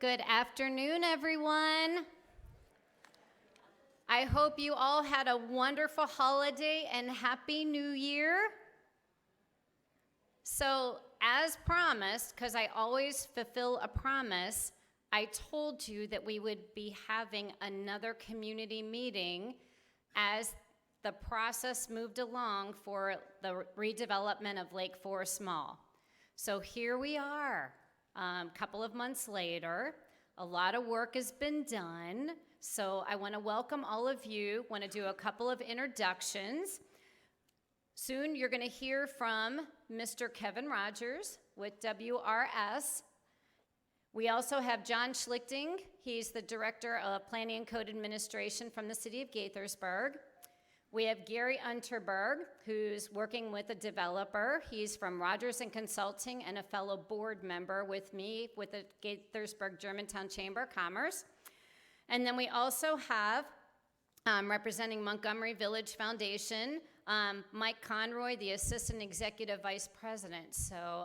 Good afternoon, everyone. I hope you all had a wonderful holiday and Happy New Year. So, as promised, because I always fulfill a promise, I told you that we would be having another community meeting as the process moved along for the redevelopment of Lakeforest Mall. So here we are, a couple of months later. A lot of work has been done. So I want to welcome all of you, want to do a couple of introductions. Soon you're going to hear from Mr. Kevin Rogers with WRS. We also have John Schlichting. He's the Director of Planning and Code Administration from the City of Gaithersburg. We have Gary Unterberg, who's working with a developer. He's from Rogers and Consulting and a fellow board member with me with the Gaithersburg Germantown Chamber of Commerce. And then we also have, representing Montgomery Village Foundation, Mike Conroy, the Assistant Executive Vice President. So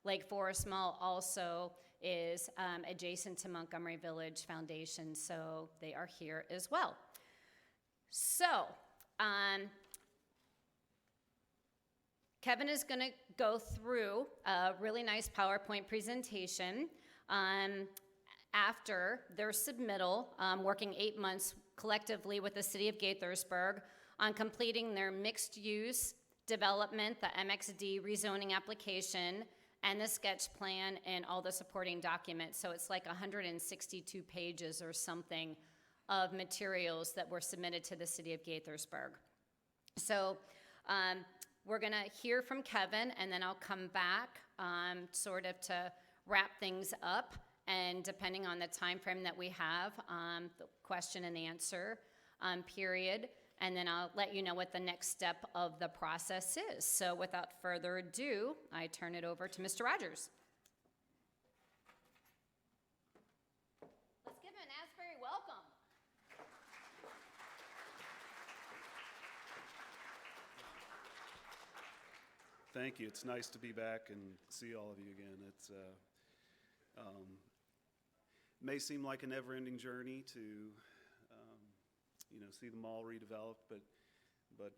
Lakeforest Mall also is adjacent to Montgomery Village Foundation, so they are here as well. So, Kevin is going to go through a really nice PowerPoint presentation after their submittal, working 8 months collectively with the City of Gaithersburg on completing their mixed-use development, the MXD rezoning application, and the sketch plan and all the supporting documents. So it's like 162 pages or something of materials that were submitted to the City of Gaithersburg. So we're going to hear from Kevin, and then I'll come back sort of to wrap things up, and depending on the time frame that we have, the question and answer period, and then I'll let you know what the next step of the process is. So without further ado, I turn it over to Mr. Rogers. Let's give him an Asbury welcome. Thank you. It's nice to be back and see all of you again. It's may seem like a never-ending journey to see the mall redeveloped, but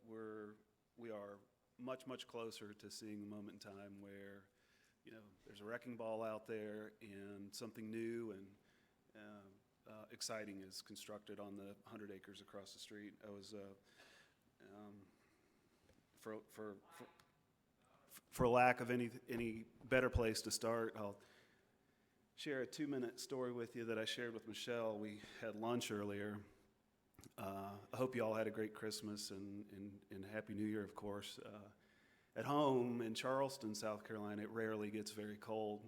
we are much closer to seeing the moment in time where there's a wrecking ball out there and something new and exciting is constructed on the 100 acres across the street. I was for lack of any better place to start, I'll share a 2-minute story with you that I shared with Michelle. We had lunch earlier. I hope you all had a great Christmas and Happy New Year, of course. At home in Charleston, South Carolina, it rarely gets very cold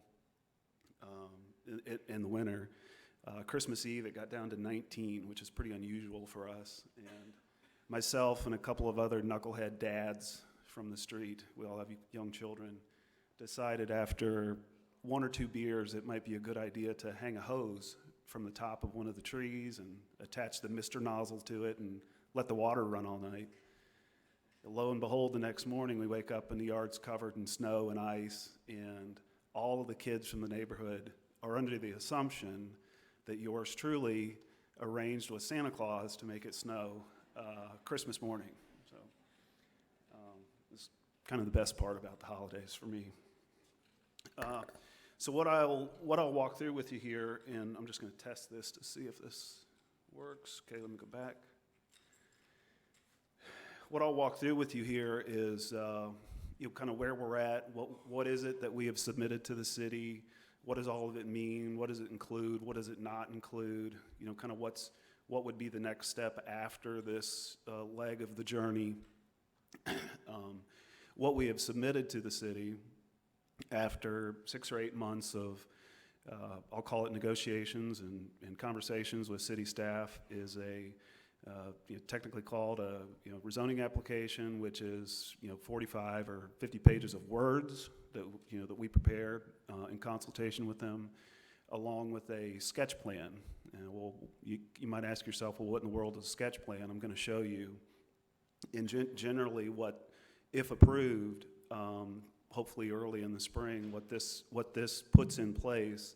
in the winter. Christmas Eve, it got down to 19, which is pretty unusual for us. And myself and a couple of other knucklehead dads from the street, we all have young children, decided after 1 or 2 beers it might be a good idea to hang a hose from the top of one of the trees and attach the mister nozzle to it and let the water run all night. Lo and behold, the next morning we wake up and the yard's covered in snow and ice, and all of the kids from the neighborhood are under the assumption that yours truly arranged with Santa Claus to make it snow Christmas morning. So it's kind of the best part about the holidays for me. So what I'll walk through with you here, and I'm just going to test this to see if this works. Okay, let me go back. What I'll walk through with you here is kind of where we're at. What is it that we have submitted to the city? What does all of it mean? What does it include? What does it not include? Kind of what would be the next step after this leg of the journey? What we have submitted to the city after 6 or 8 months of, I'll call it negotiations and conversations with city staff, is technically called a rezoning application, which is 45 or 50 pages of words that we prepared in consultation with them, along with a sketch plan. And you might ask yourself, well, what in the world is a sketch plan? I'm going to show you, generally, what, if approved, hopefully early in the spring, what this puts in place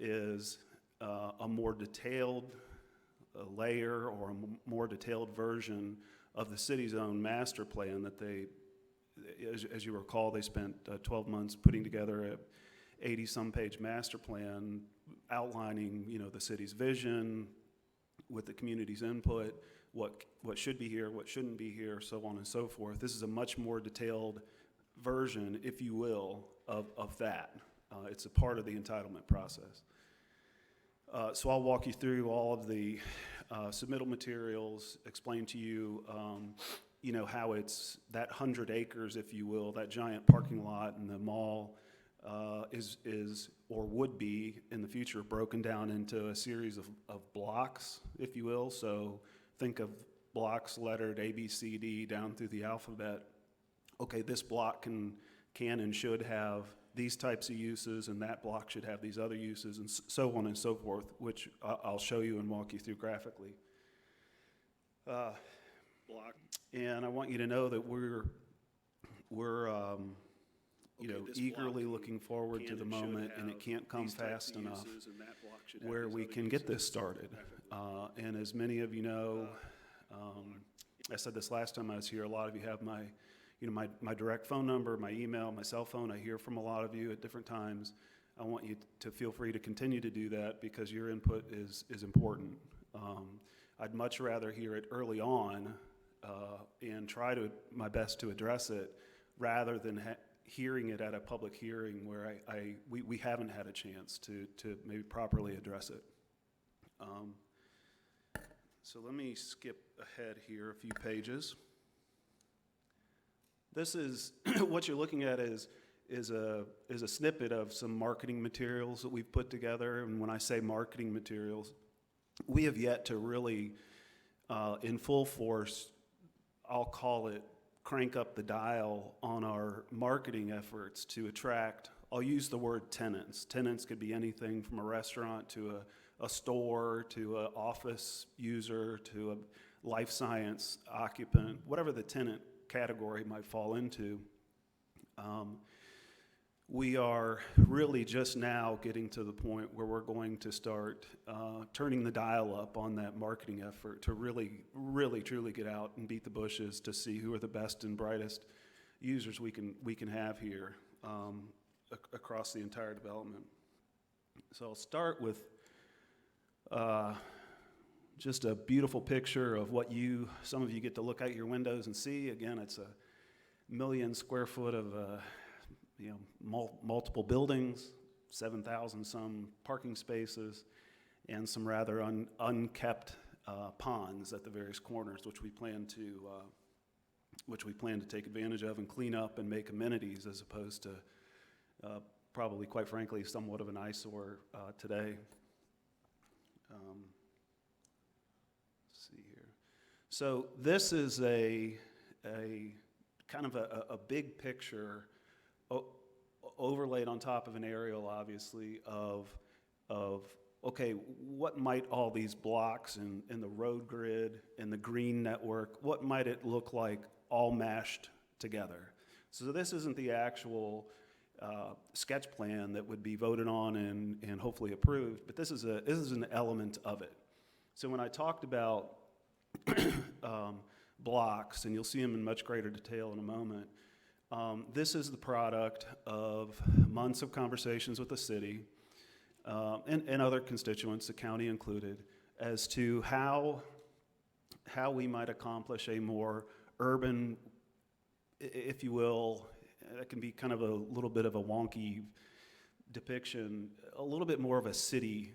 is a more detailed layer or a more detailed version of the city's own master plan that they, as you recall, they spent 12 months putting together a 80-some page master plan outlining, the city's vision with the community's input, what should be here, what shouldn't be here, so on and so forth. This is a much more detailed version, if you will, of that. It's a part of the entitlement process. So I'll walk you through all of the submittal materials, explain to you, how it's that 100 acres, if you will, that giant parking lot in the mall is or would be in the future broken down into a series of blocks, if you will. So think of blocks lettered A, B, C, D down through the alphabet. Okay, this block can and should have these types of uses, and that block should have these other uses, and so on and so forth, which I'll show you and walk you through graphically. And I want you to know that we're eagerly looking forward to the moment, and it can't come fast enough, where we can get this started. And as many of you know, I said this last time I was here, a lot of you have my direct phone number, my email, my cell phone. I hear from a lot of you at different times. I want you to feel free to continue to do that because your input is important. I'd much rather hear it early on and try my best to address it rather than hearing it at a public hearing where we haven't had a chance to maybe properly address it. So let me skip ahead here a few pages. This is what you're looking at is a snippet of some marketing materials that we've put together. And when I say marketing materials, we have yet to really, in full force, I'll call it, crank up the dial on our marketing efforts to attract, I'll use the word tenants. Tenants could be anything from a restaurant to a store to an office user to a life science occupant, whatever the tenant category might fall into. We are really just now getting to the point where we're going to start turning the dial up on that marketing effort to really, really, truly get out and beat the bushes to see who are the best and brightest users we can have here across the entire development. So I'll start with just a beautiful picture of what some of you get to look out your windows and see. Again, it's 1 million square foot of multiple buildings, 7,000 some parking spaces, and some rather unkept ponds at the various corners, which we plan to take advantage of and clean up and make amenities, as opposed to probably, quite frankly, somewhat of an eyesore today. Let's see here. So this is a kind of a big picture overlaid on top of an aerial, obviously, of okay, what might all these blocks and the road grid and the green network, what might it look like all mashed together? So this isn't the actual sketch plan that would be voted on and hopefully approved, but this is an element of it. So when I talked about blocks, and you'll see them in much greater detail in a moment, this is the product of months of conversations with the city and other constituents, the county included, as to how we might accomplish a more urban, if you will, that can be kind of a little bit of a wonky depiction, a little bit more of a city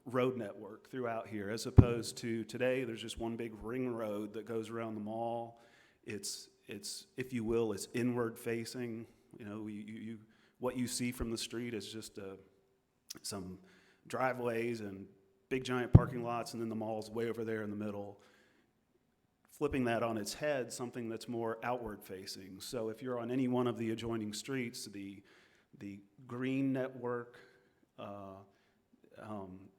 road network throughout here, as opposed to today, there's just one big ring road that goes around the mall. It's if you will, it's inward facing. What you see from the street is just some driveways and big giant parking lots, and then the mall's way over there in the middle. Flipping that on its head, something that's more outward facing. So if you're on any one of the adjoining streets, the green network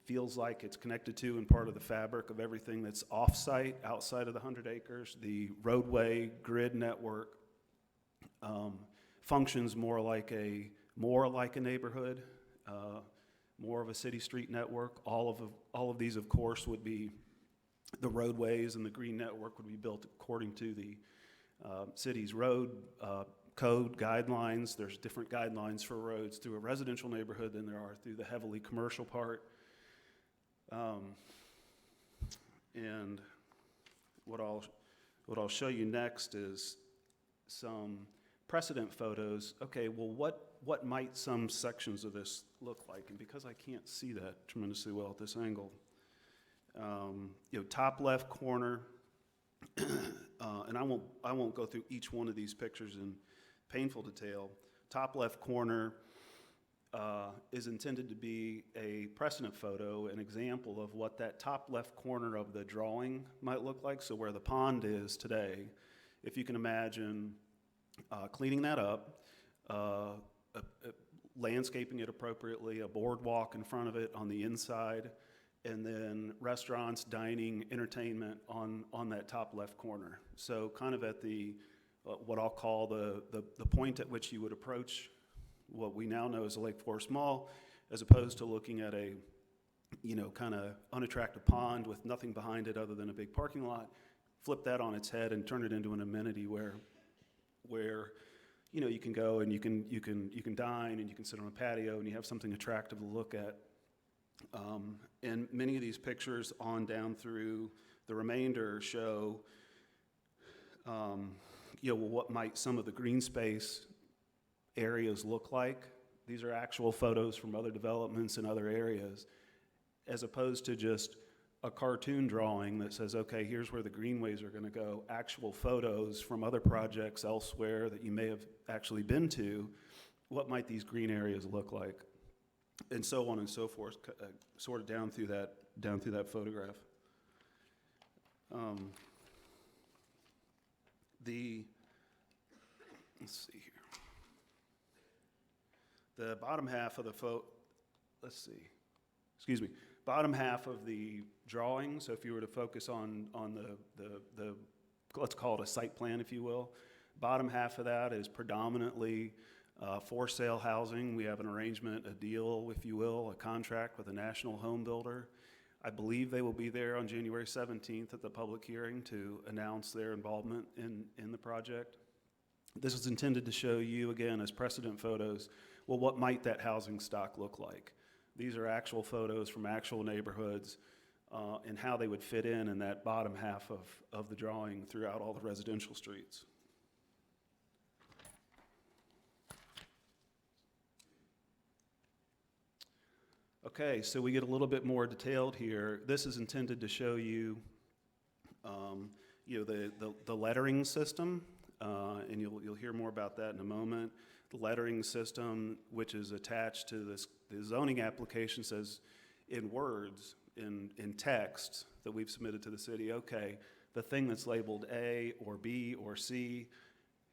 feels like it's connected to and part of the fabric of everything that's off-site, outside of the 100 acres. The roadway grid network functions more like a neighborhood, more of a city street network. All of these, of course, would be the roadways, and the green network would be built according to the city's road code guidelines. There's different guidelines for roads through a residential neighborhood than there are through the heavily commercial part. And what I'll show you next is some precedent photos. Okay, well, what might some sections of this look like? And because I can't see that tremendously well at this angle, top left corner, and I won't go through each one of these pictures in painful detail. Top left corner is intended to be a precedent photo, an example of what that top left corner of the drawing might look like. So where the pond is today, if you can imagine cleaning that up, landscaping it appropriately, a boardwalk in front of it on the inside, and then restaurants, dining, entertainment on that top left corner. So kind of at the, what I'll call the point at which you would approach what we now know as the Lakeforest Mall, as opposed to looking at a, kind of unattractive pond with nothing behind it other than a big parking lot. Flip that on its head and turn it into an amenity where you can go and you can dine and you can sit on a patio and you have something attractive to look at. And many of these pictures on down through the remainder show, what might some of the green space areas look like. These are actual photos from other developments in other areas, as opposed to just a cartoon drawing that says, okay, here's where the greenways are going to go. Actual photos from other projects elsewhere that you may have actually been to. What might these green areas look like? And so on and so forth, sort of down through that photograph. Let's see here. The bottom half of the bottom half of the drawing. So if you were to focus on the let's call it a site plan, if you will. Bottom half of that is predominantly for sale housing. We have an arrangement, a deal, if you will, a contract with a national home builder. I believe they will be there on January 17th at the public hearing to announce their involvement in the project. This is intended to show you, again, as precedent photos, well, what might that housing stock look like? These are actual photos from actual neighborhoods and how they would fit in that bottom half of the drawing throughout all the residential streets. Okay, so we get a little bit more detailed here. This is intended to show you, the lettering system, and you'll hear more about that in a moment. The lettering system, which is attached to the zoning application, says in words, in text that we've submitted to the city, okay, the thing that's labeled A or B or C,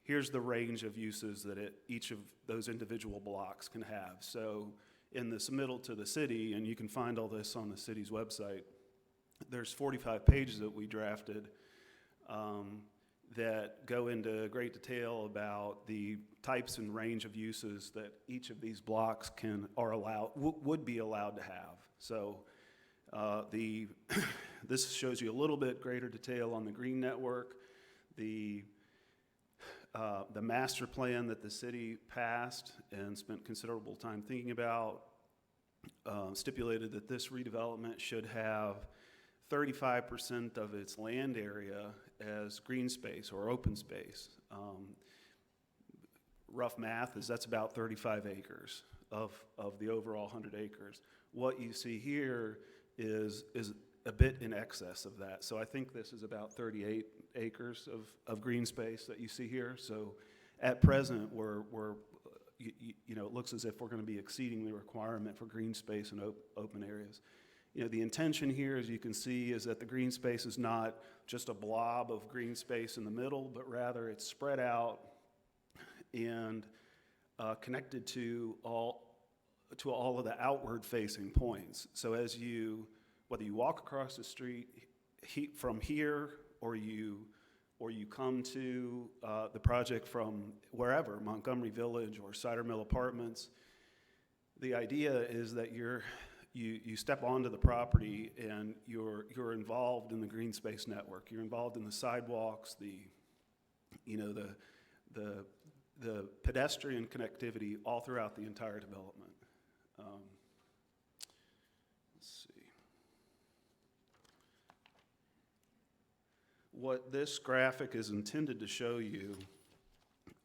here's the range of uses that each of those individual blocks can have. So in the submittal to the city, and you can find all this on the city's website, there's 45 pages that we drafted that go into great detail about the types and range of uses that each of these blocks would be allowed to have. So this shows you a little bit greater detail on the green network. The master plan that the city passed and spent considerable time thinking about stipulated that this redevelopment should have 35% of its land area as green space or open space. Rough math is that's about 35 acres of the overall 100 acres. What you see here is a bit in excess of that. So I think this is about 38 acres of green space that you see here. So at present, it looks as if we're going to be exceeding the requirement for green space and open areas. The intention here, as you can see, is that the green space is not just a blob of green space in the middle, but rather it's spread out and connected to all of the outward-facing points. So whether you walk across the street from here or you come to the project from wherever, Montgomery Village or Cider Mill Apartments, The idea is that you step onto the property and you're involved in the green space network. You're involved in the sidewalks, the pedestrian connectivity all throughout the entire development. Let's see. What this graphic is intended to show you,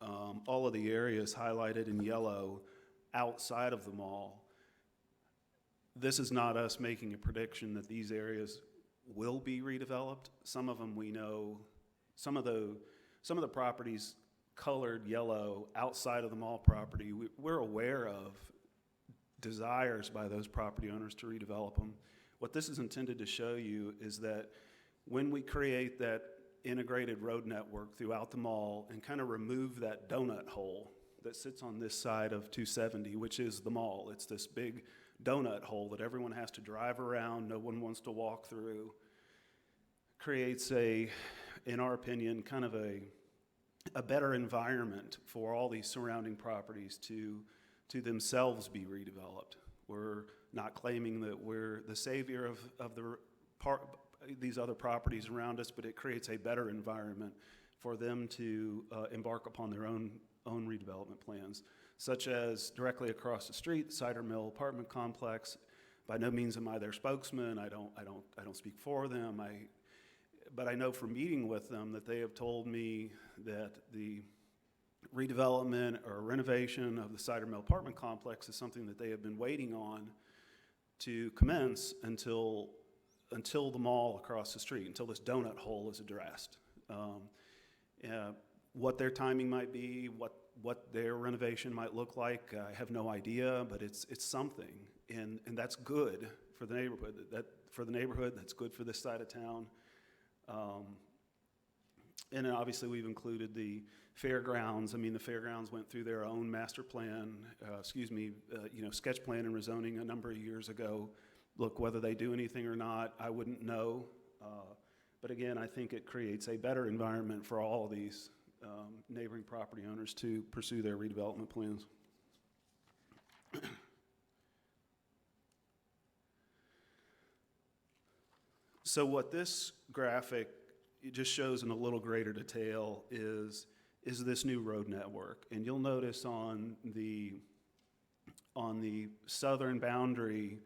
all of the areas highlighted in yellow outside of the mall. This is not us making a prediction that these areas will be redeveloped. Some of them we know, some of the properties colored yellow outside of the mall property, we're aware of desires by those property owners to redevelop them. What this is intended to show you is that when we create that integrated road network throughout the mall and kind of remove that donut hole that sits on this side of 270, which is the mall. It's this big donut hole that everyone has to drive around, no one wants to walk through. Creates in our opinion, kind of a better environment for all these surrounding properties to themselves be redeveloped. We're not claiming that we're the savior of these other properties around us, but it creates a better environment for them to embark upon their own redevelopment plans, such as directly across the street, Cider Mill apartment complex. By no means am I their spokesman. I don't speak for them. But I know from meeting with them that they have told me that the redevelopment or renovation of the Cider Mill apartment complex is something that they have been waiting on to commence until the mall across the street, until this donut hole is addressed. What their timing might be, what their renovation might look like, I have no idea, but it's something, and that's good for the neighborhood. That's good for this side of town. And then obviously we've included the fairgrounds. I mean, the fairgrounds went through their own master plan, sketch plan and rezoning a number of years ago. Look, whether they do anything or not, I wouldn't know. But again, I think it creates a better environment for all of these neighboring property owners to pursue their redevelopment plans. So what this graphic just shows in a little greater detail is this new road network. And you'll notice on the southern boundary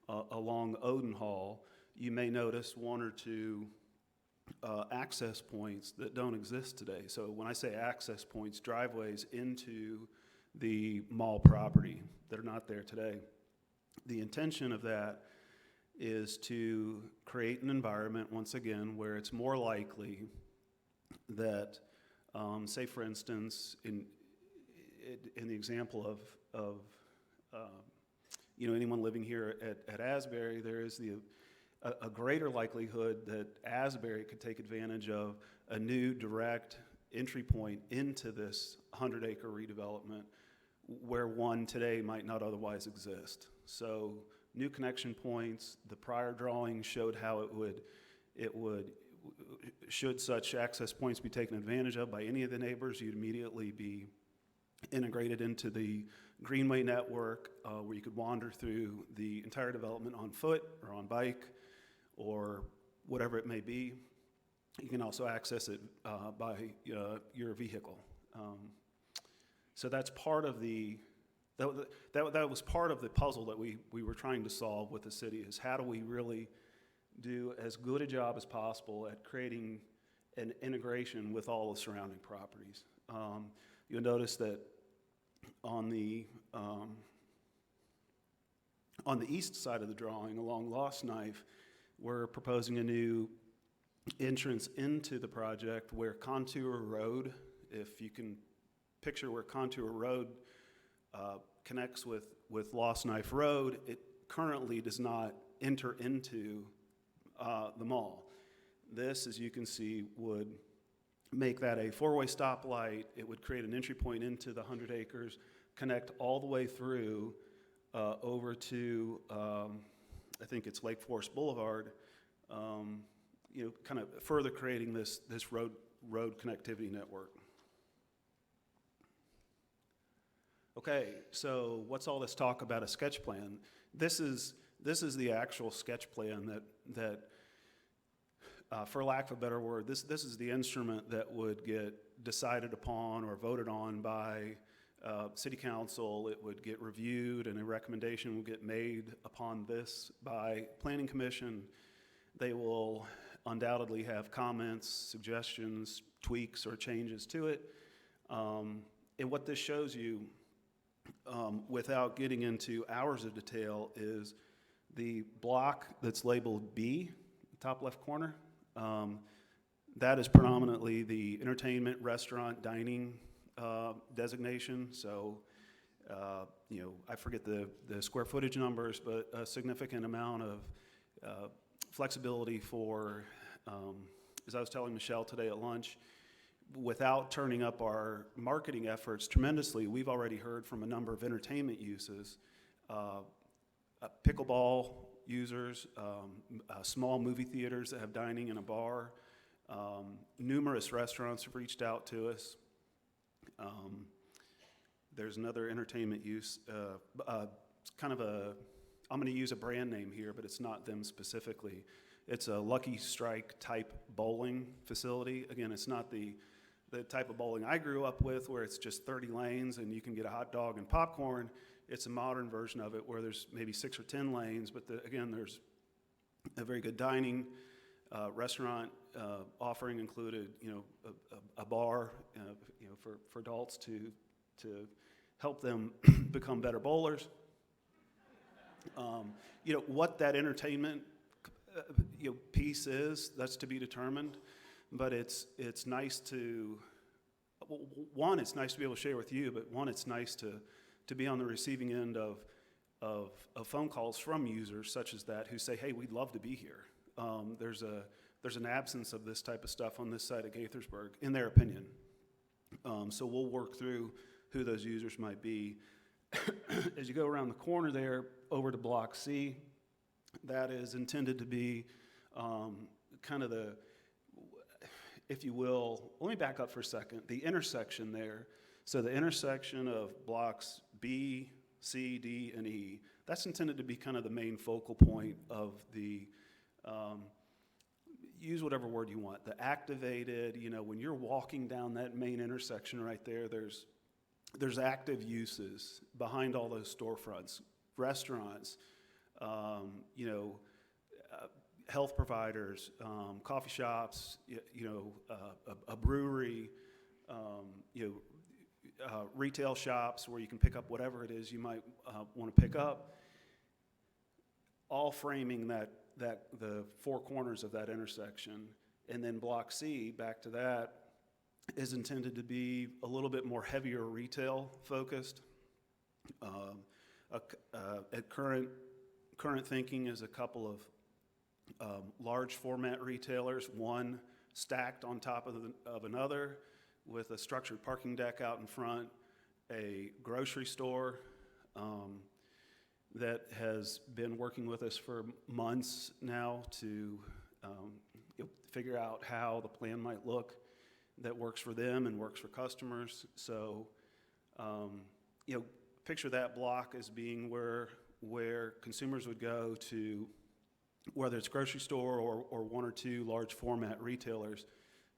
along Odenhall, you may notice one or two access points that don't exist today. So when I say access points, driveways into the mall property that are not there today. The intention of that is to create an environment, once again, where it's more likely that, say for instance, in the example of anyone living here at Asbury, there is a greater likelihood that Asbury could take advantage of a new direct entry point into this 100-acre redevelopment where one today might not otherwise exist. So new connection points. The prior drawing showed how should such access points be taken advantage of by any of the neighbors, you'd immediately be integrated into the Greenway network where you could wander through the entire development on foot or on bike or whatever it may be. You can also access it by your vehicle. So that's part of that was part of the puzzle that we were trying to solve with the city, is how do we really do as good a job as possible at creating an integration with all the surrounding properties. You'll notice that on the east side of the drawing along Lost Knife, we're proposing a new entrance into the project where Contour Road, if you can picture where Contour Road connects with Lost Knife Road, it currently does not enter into the mall. This, as you can see, would make that a four-way stoplight. It would create an entry point into the 100 acres, connect all the way through over to, I think it's Lakeforest Boulevard, kind of further creating this road connectivity network. Okay, so what's all this talk about a sketch plan? This is the actual sketch plan that for lack of a better word, this is the instrument that would get decided upon or voted on by City Council. It would get reviewed, and a recommendation will get made upon this by Planning Commission. They will undoubtedly have comments, suggestions, tweaks, or changes to it. And what this shows you, without getting into hours of detail, is the block that's labeled B, top left corner. That is predominantly the entertainment, restaurant, dining designation. So, I forget the square footage numbers, but a significant amount of flexibility for, as I was telling Michelle today at lunch, without turning up our marketing efforts tremendously, we've already heard from a number of entertainment uses, pickleball users, small movie theaters that have dining and a bar. Numerous restaurants have reached out to us. There's another entertainment use, kind of I'm going to use a brand name here, but it's not them specifically. It's a Lucky Strike type bowling facility. Again, it's not the type of bowling I grew up with where it's just 30 lanes and you can get a hot dog and popcorn. It's a modern version of it where there's maybe 6 or 10 lanes, but again, there's a very good dining, restaurant offering included, a bar, for adults to help them become better bowlers. What that entertainment piece is, that's to be determined. But it's nice to, one, it's nice to be able to share with you, but one, it's nice to be on the receiving end of phone calls from users such as that who say, hey, we'd love to be here. There's an absence of this type of stuff on this side of Gaithersburg, in their opinion. So we'll work through who those users might be. As you go around the corner there, over to Block C, that is intended to be kind of the, if you will, let me back up for a second. The intersection there, so the intersection of blocks B, C, D, and E, that's intended to be kind of the main focal point of the, use whatever word you want, the activated, when you're walking down that main intersection right there, there's active uses behind all those storefronts, restaurants, health providers, coffee shops, a brewery, retail shops where you can pick up whatever it is you might want to pick up, all framing the four corners of that intersection. And then Block C, back to that, is intended to be a little bit more heavier retail focused. At current thinking is a couple of large format retailers, one stacked on top of another with a structured parking deck out in front, a grocery store that has been working with us for months now to figure out how the plan might look that works for them and works for customers. So, picture that block as being where consumers would go to, whether it's grocery store or one or two large format retailers,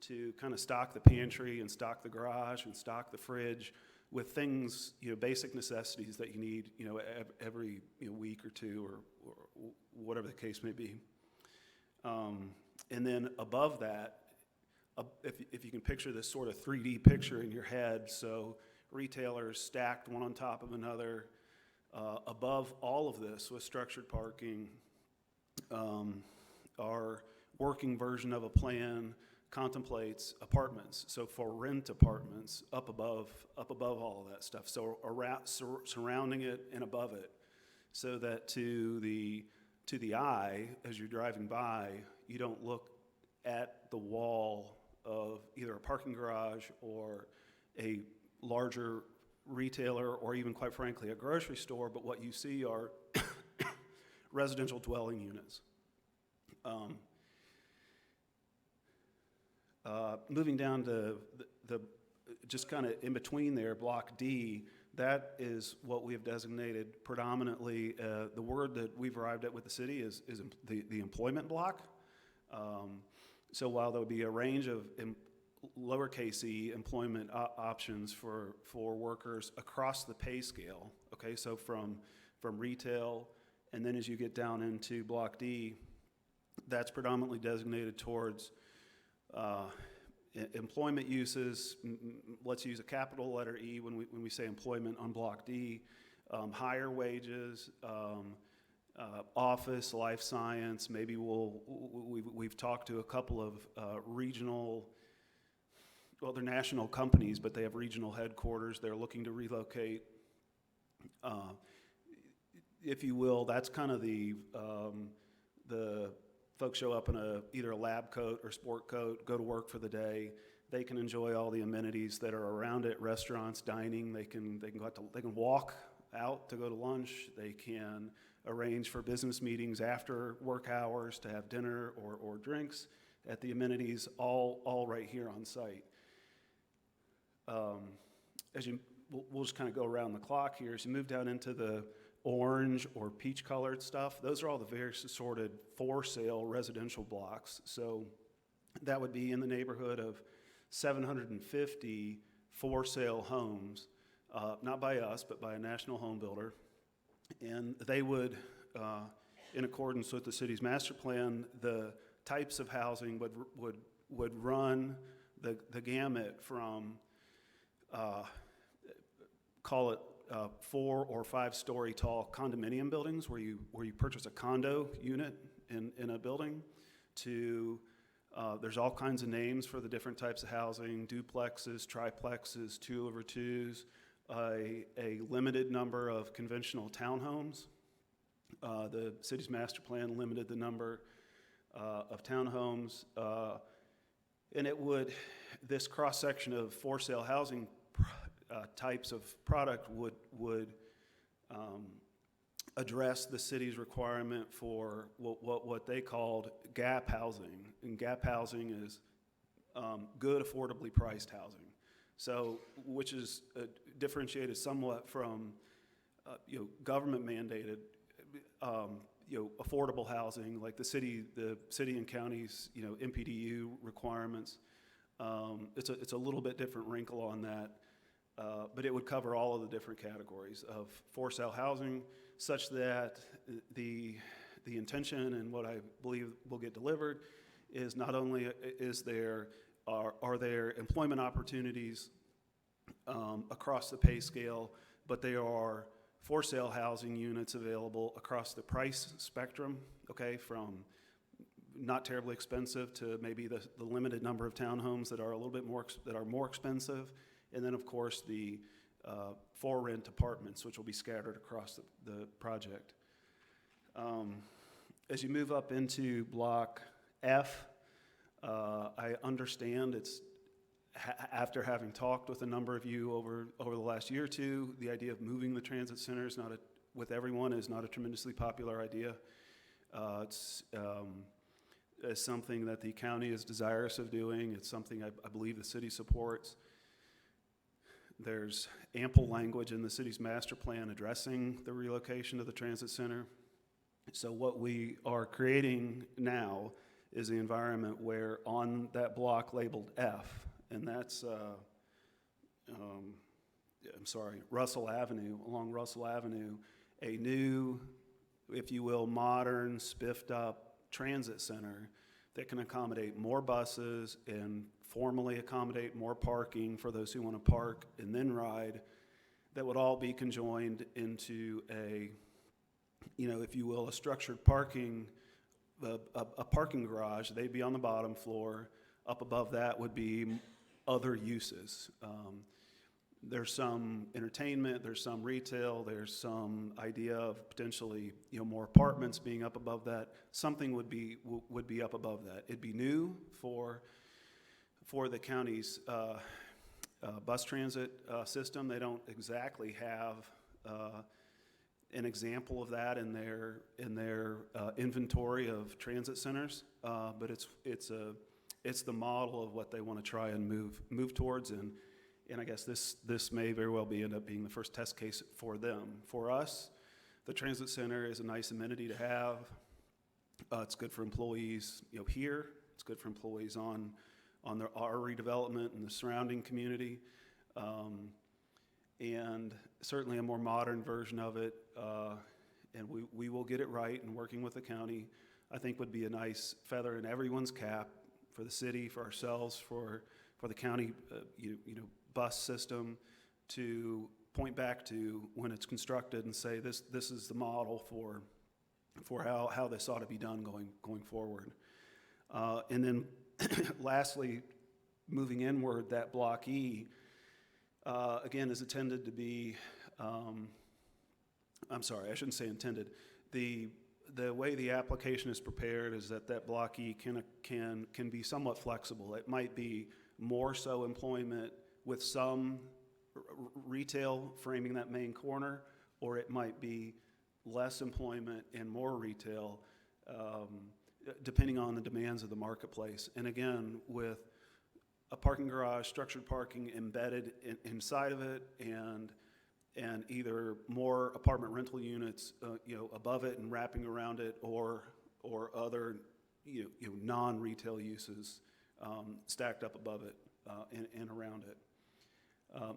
to kind of stock the pantry and stock the garage and stock the fridge with things, basic necessities that you need, every week or two or whatever the case may be. And then above that, if you can picture this sort of 3D picture in your head, so retailers stacked one on top of another, above all of this with structured parking, our working version of a plan contemplates apartments. So for rent apartments up above all of that stuff. So around, surrounding it and above it, so that to the eye, as you're driving by, you don't look at the wall of either a parking garage or a larger retailer or even, quite frankly, a grocery store, but what you see are residential dwelling units. Moving down to the just kind of in between there, Block D, That is what we have designated predominantly. The word that we've arrived at with the city is the employment block. So while there will be a range of lowercase e employment options for workers across the pay scale, okay, so from retail, and then as you get down into Block D, that's predominantly designated towards employment uses. Let's use a capital letter E when we say employment on Block D. Higher wages, office, life science. Maybe we've talked to a couple of regional, well, they're national companies, but they have regional headquarters. They're looking to relocate. If you will, that's kind of the folks show up in either a lab coat or sport coat, go to work for the day. They can enjoy all the amenities that are around it: restaurants, dining. They can walk out to go to lunch. They can arrange for business meetings after work hours to have dinner or drinks at the amenities, all right here on site. We'll just kind of go around the clock here. As you move down into the orange or peach colored stuff, those are all the various assorted for sale residential blocks. So that would be in the neighborhood of 750 for sale homes, not by us, but by a national home builder. And they would, in accordance with the city's master plan, the types of housing would run the gamut from, call it 4 or 5 story tall condominium buildings where you purchase a condo unit in a building, to there's all kinds of names for the different types of housing: duplexes, triplexes, 2-over-2s, a limited number of conventional townhomes. The city's master plan limited the number of townhomes, and this cross section of for sale housing types of product would address the city's requirement for what they called gap housing. And gap housing is good, affordably priced housing. So, which is differentiated somewhat from government mandated affordable housing, like the city and county's MPDU requirements. It's a little bit different wrinkle on that. But it would cover all of the different categories of for sale housing, such that the intention and what I believe will get delivered is not only are there employment opportunities across the pay scale, but there are for sale housing units available across the price spectrum, okay, from not terribly expensive to maybe the limited number of townhomes that are a little bit more expensive. And then, of course, the for rent apartments, which will be scattered across the project. As you move up into Block F, I understand it's, after having talked with a number of you over the last year or two, the idea of moving the transit center with everyone is not a tremendously popular idea. It's something that the county is desirous of doing. It's something I believe the city supports. There's ample language in the city's master plan addressing the relocation of the transit center. So what we are creating now is the environment where on that block labeled F, and that's, Russell Avenue, along Russell Avenue, a new, if you will, modern, spiffed up transit center that can accommodate more buses and formally accommodate more parking for those who want to park and then ride, that would all be conjoined into a, if you will, a structured parking, a parking garage. They'd be on the bottom floor. Up above that would be other uses. There's some entertainment, there's some retail, there's some idea of potentially, more apartments being up above that. Something would be up above that. It'd be new for the county's bus transit system. They don't exactly have an example of that in their inventory of transit centers, but it's the model of what they want to try and move towards. And And I guess this may very well end up being the first test case for them. For us, the transit center is a nice amenity to have. It's good for employees, here. It's good for employees on our redevelopment and the surrounding community. And certainly a more modern version of it, and we will get it right, and working with the county, I think would be a nice feather in everyone's cap for the city, for ourselves, for the county, bus system, to point back to when it's constructed and say this is the model for how this ought to be done going forward. And then lastly, moving inward, that Block E, again, is intended to be, I'm sorry, I shouldn't say intended. The way the application is prepared is that Block E can be somewhat flexible. It might be more so employment with some retail framing that main corner, or it might be less employment and more retail, depending on the demands of the marketplace. And again, with a parking garage, structured parking embedded inside of it, and either more apartment rental units, above it and wrapping around it, or other, non-retail uses stacked up above it and around it.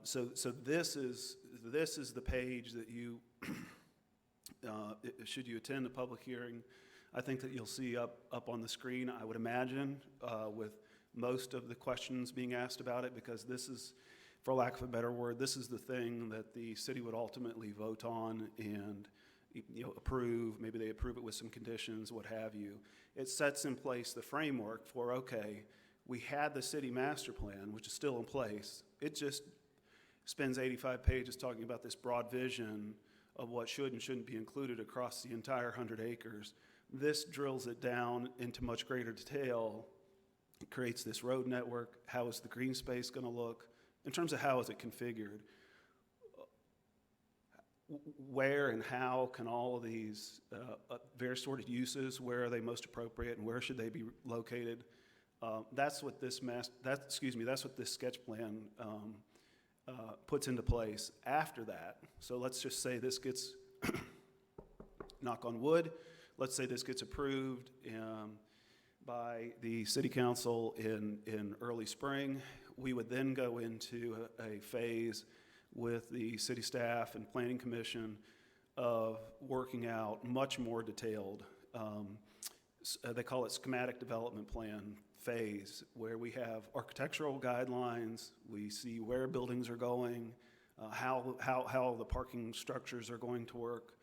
So this is the page that you, should you attend the public hearing, I think that you'll see up on the screen, I would imagine, with most of the questions being asked about it, because this is, for lack of a better word, this is the thing that the city would ultimately vote on and approve. Maybe they approve it with some conditions, what have you. It sets in place the framework for, okay, we had the city master plan, which is still in place. It just spends 85 pages talking about this broad vision of what should and shouldn't be included across the entire 100 acres. This drills it down into much greater detail. It creates this road network. How is the green space going to look? In terms of how is it configured? Where and how can all of these various sort of uses, where are they most appropriate and where should they be located? That's what this sketch plan puts into place after that. So let's just say this gets, knock on wood, let's say this gets approved by the city council in early spring. We would then go into a phase with the city staff and planning commission of working out much more detailed, they call it schematic development plan phase, where we have architectural guidelines, we see where buildings are going, how the parking structures are going to work,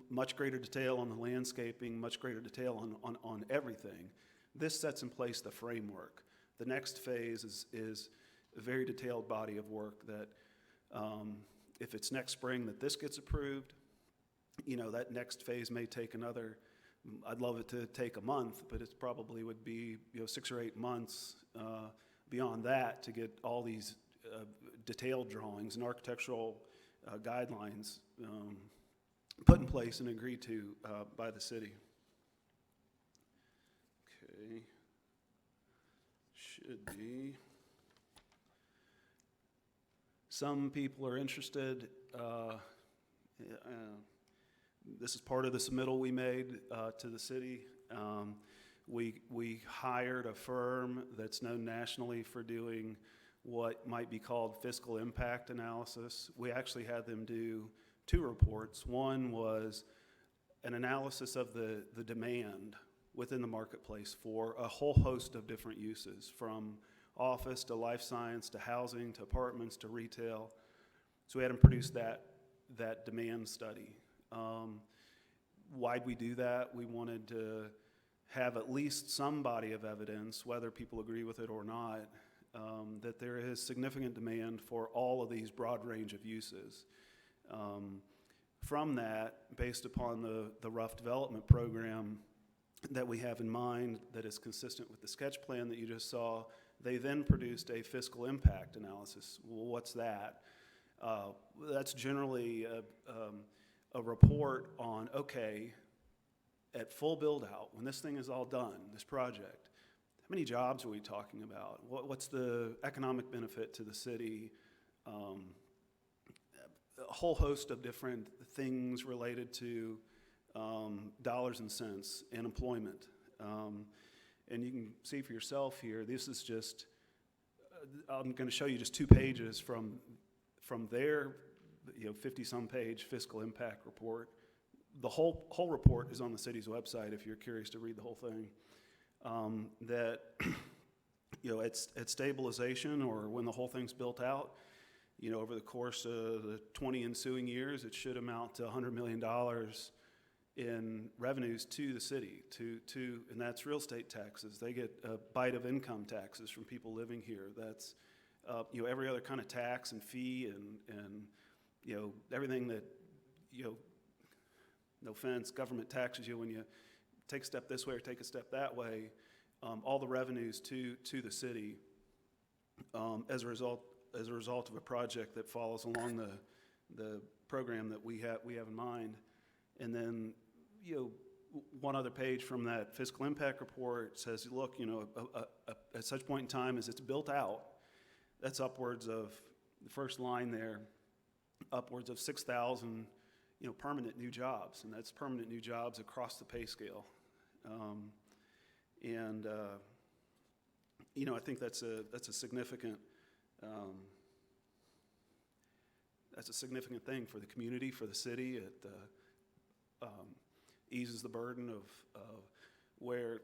much greater detail on the landscaping, much greater detail on everything. This sets in place the framework. The next phase is a very detailed body of work that if it's next spring that this gets approved, that next phase may take another, I'd love it to take a month, but it probably would be 6 or 8 months beyond that to get all these detailed drawings and architectural guidelines put in place and agreed to by the city. Okay, should be. Some people are interested. This is part of the submittal we made to the city. We hired a firm that's known nationally for doing what might be called fiscal impact analysis. We actually had them do 2 reports. One was an analysis of the demand within the marketplace for a whole host of different uses, from office to life science to housing to apartments to retail. So we had them produce that demand study. Why'd we do that? We wanted to have at least some body of evidence, whether people agree with it or not, that there is significant demand for all of these broad range of uses. From that, based upon the rough development program that we have in mind that is consistent with the sketch plan that you just saw, they then produced a fiscal impact analysis. Well, what's that? That's generally a report on, okay, at full build out, when this thing is all done, this project, many jobs are we talking about? What's the economic benefit to the city? A whole host of different things related to dollars and cents and employment. And you can see for yourself here, this is just, I'm going to show you just 2 pages from their 50-some page fiscal impact report. The whole report is on the city's website if you're curious to read the whole thing. That at stabilization, or when the whole thing's built out, over the course of the 20 ensuing years, it should amount to $100 million in revenues to the city, and that's real estate taxes. They get a bite of income taxes from people living here. That's every other kind of tax and fee and everything that no offense, government taxes you when you take a step this way or take a step that way. All the revenues to the city as a result of a project that follows along the program that we have in mind. And then, one other page from that fiscal impact report says, look, at such point in time as it's built out, that's upwards of, the first line there, upwards of 6,000, permanent new jobs, and that's permanent new jobs across the pay scale. I think that's a significant thing for the community, for the city. It eases the burden of where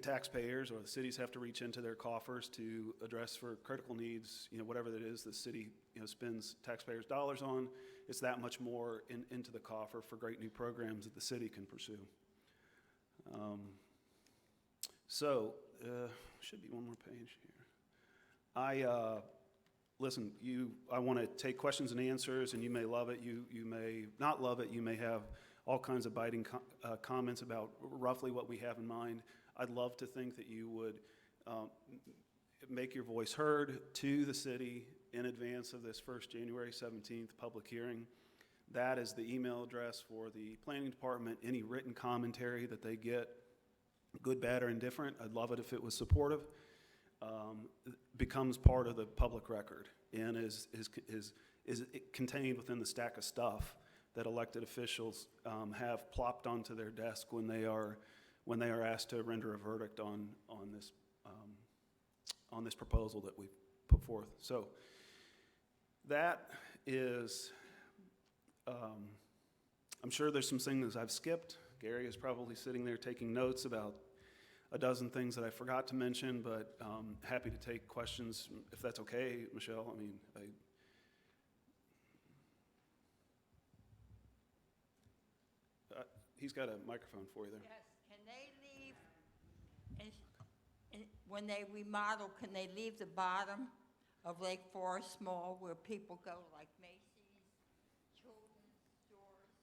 taxpayers or the cities have to reach into their coffers to address for critical needs. Whatever that is, the city spends taxpayers' dollars on. It's that much more into the coffer for great new programs that the city can pursue. Should be one more page here. Listen, I want to take questions and answers, and you may love it, you may not love it, you may have all kinds of biting comments about roughly what we have in mind. I'd love to think that you would make your voice heard to the city in advance of this first January 17th public hearing. That is the email address for the planning department. Any written commentary that they get, good, bad, or indifferent, I'd love it if it was supportive. Becomes part of the public record and is contained within the stack of stuff that elected officials have plopped onto their desk when they are asked to render a verdict on this proposal that we put forth. So that is, I'm sure there's some things I've skipped. Gary is probably sitting there taking notes about a dozen things that I forgot to mention, but happy to take questions if that's okay, Michelle. He's got a microphone for you there. Yes, can they leave, when they remodel, can they leave the bottom of Lakeforest Mall where people go, like Macy's, children's stores,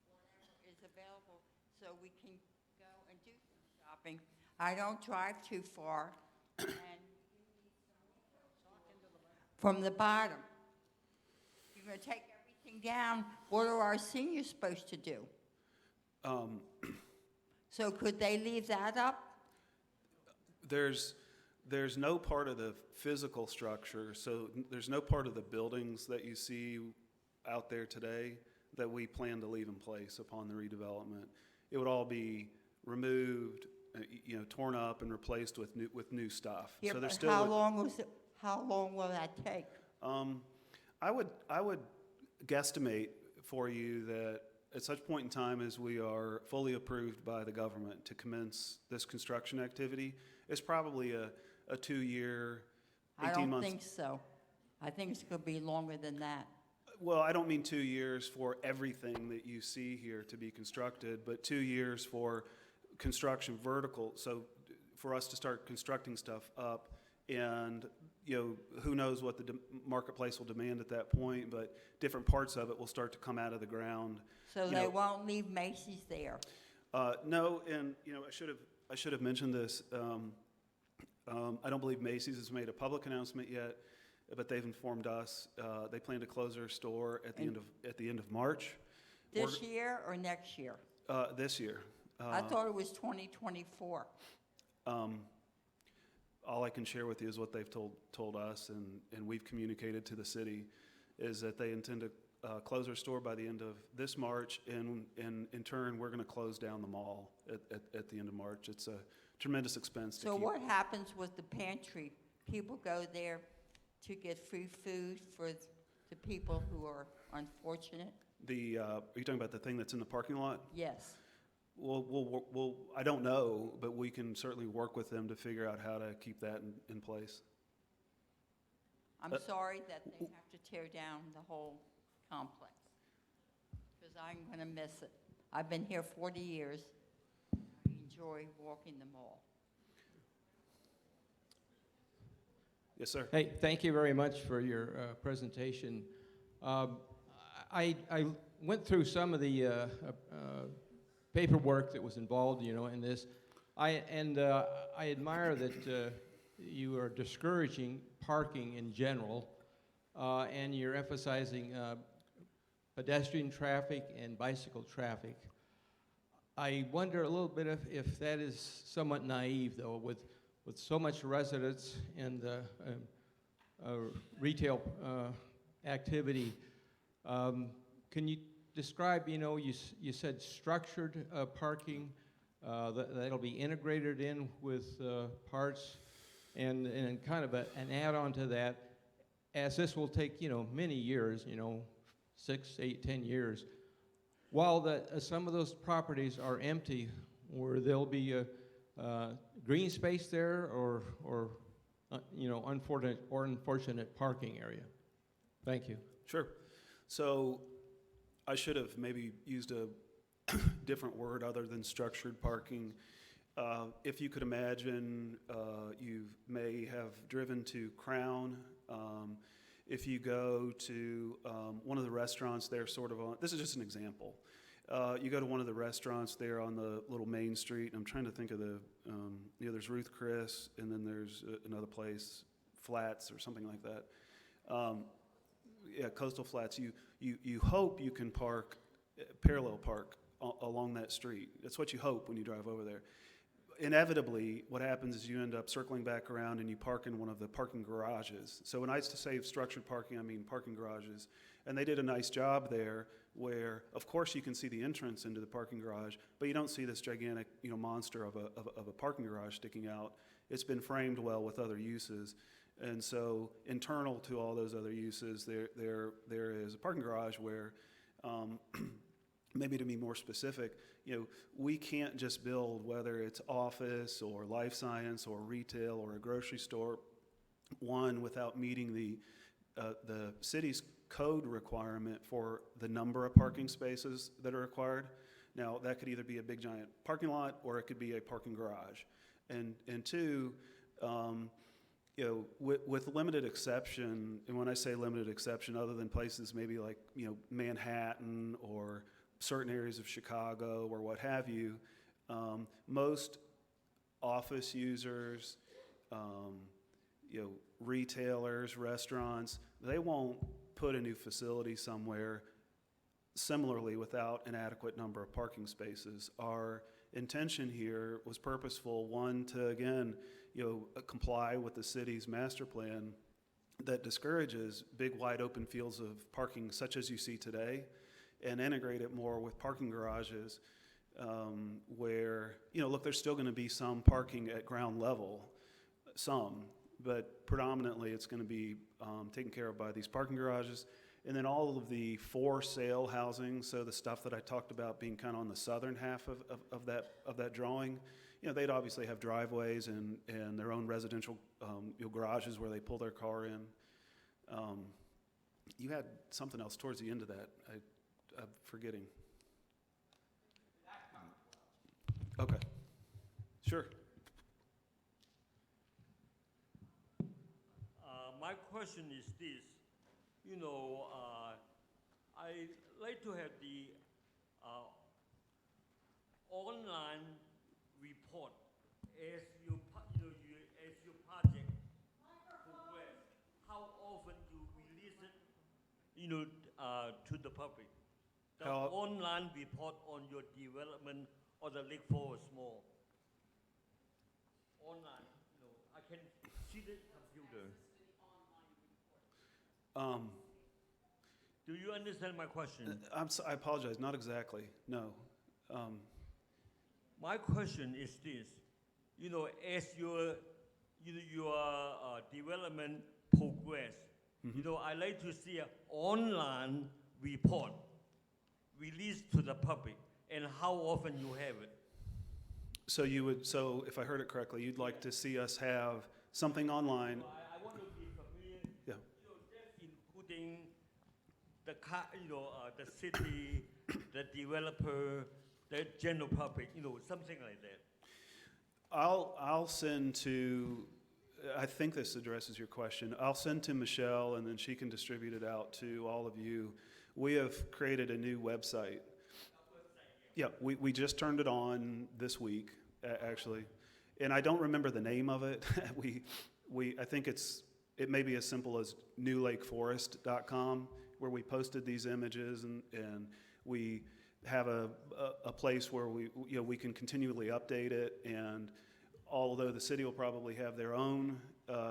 whatever is available, so we can go and do some shopping? I don't drive too far, and from the bottom, you're going to take everything down. What are our seniors supposed to do? So could they leave that up? There's no part of the physical structure, so there's no part of the buildings that you see out there today that we plan to leave in place upon the redevelopment. It would all be removed, torn up and replaced with new stuff. Yeah, so but still how long will that take? I would guesstimate for you that at such point in time as we are fully approved by the government to commence this construction activity, it's probably a 2-year, 18 months. I don't think so. I think it's going to be longer than that. Well, I don't mean 2 years for everything that you see here to be constructed, but 2 years for construction vertical. So for us to start constructing stuff up, and who knows what the marketplace will demand at that point, but different parts of it will start to come out of the ground. So they won't leave Macy's there? No, and I should have mentioned this. I don't believe Macy's has made a public announcement yet, but they've informed us they plan to close their store at the end of March. This year or next year? This year. I thought it was 2024. All I can share with you is what they've told us, and we've communicated to the city, is that they intend to close their store by the end of this March, and in turn, we're going to close down the mall at the end of March. It's a tremendous expense to So keep. what happens with the pantry? People go there to get free food for the people who are unfortunate? Are you talking about the thing that's in the parking lot? Yes. We'll I don't know, but we can certainly work with them to figure out how to keep that in place. I'm sorry that they have to tear down the whole complex, because I'm going to miss it. I've been here 40 years. I enjoy walking the mall. Yes, sir. Hey, thank you very much for your presentation. I went through some of the paperwork that was involved, in this. I admire that you are discouraging parking in general, and you're emphasizing pedestrian traffic and bicycle traffic. I wonder a little bit if that is somewhat naive, though, with so much residents and retail activity. Can you describe, you said structured parking, that'll be integrated in with parts, and kind of an add-on to that, as this will take, many years, 6, 8, 10 years, while some of those properties are empty, where there'll be a green space there, or unfortunate parking area. Thank you. Sure. So I should have maybe used a different word other than structured parking. If you could imagine, you may have driven to Crown. If you go to one of the restaurants there, sort of on, this is just an example. You go to one of the restaurants there on the little main street. I'm trying to think of there's Ruth Chris, and then there's another place, Flats or something like that. Coastal Flats. You hope you can parallel park along that street. That's what you hope when you drive over there. Inevitably, what happens is you end up circling back around and you park in one of the parking garages. So when I say structured parking, I mean parking garages. And they did a nice job there where, of course, you can see the entrance into the parking garage, but you don't see this gigantic, monster of a parking garage sticking out. It's been framed well with other uses. And so internal to all those other uses, there is a parking garage where, maybe to be more specific, we can't just build, whether it's office or life science or retail or a grocery store, one, without meeting the city's code requirement for the number of parking spaces that are required. Now, that could either be a big giant parking lot or it could be a parking garage. And two, with limited exception, and when I say limited exception, other than places maybe like, Manhattan or certain areas of Chicago or what have you, most office users, retailers, restaurants, they won't put a new facility somewhere similarly without an adequate number of parking spaces. Our intention here was purposeful, one, to again, comply with the city's master plan that discourages big wide open fields of parking such as you see today, and integrate it more with parking garages where, look, there's still going to be some parking at ground level, but predominantly it's going to be taken care of by these parking garages. And then all of the for sale housing, so the stuff that I talked about being kind of on the southern half of that drawing, they'd obviously have driveways and their own residential garages where they pull their car in. You had something else towards the end of that. I'm forgetting. Okay. Sure. My question is this. I like to have the online report as your project progress. How often you release it, to the public? The online report on your development of the Lakeforest Mall. online, I can see the computer. Do you understand my question? I apologize, not exactly, no. My question is this, as your development progress, I like to see an online report released to the public and how often you have it. So if I heard it correctly, you'd like to see us have something online. I want to be familiar, Yeah. Just including the the city, the developer, the general public, something like that. I'll send to, I think this addresses your question. I'll send to Michelle, and then she can distribute it out to all of you. We have created a new website. Yeah, we just turned it on this week, actually, and I don't remember the name of it. I think it may be as simple as newlakeforest.com, where we posted these images, and we have a place where we can continually update it. And although the city will probably have their own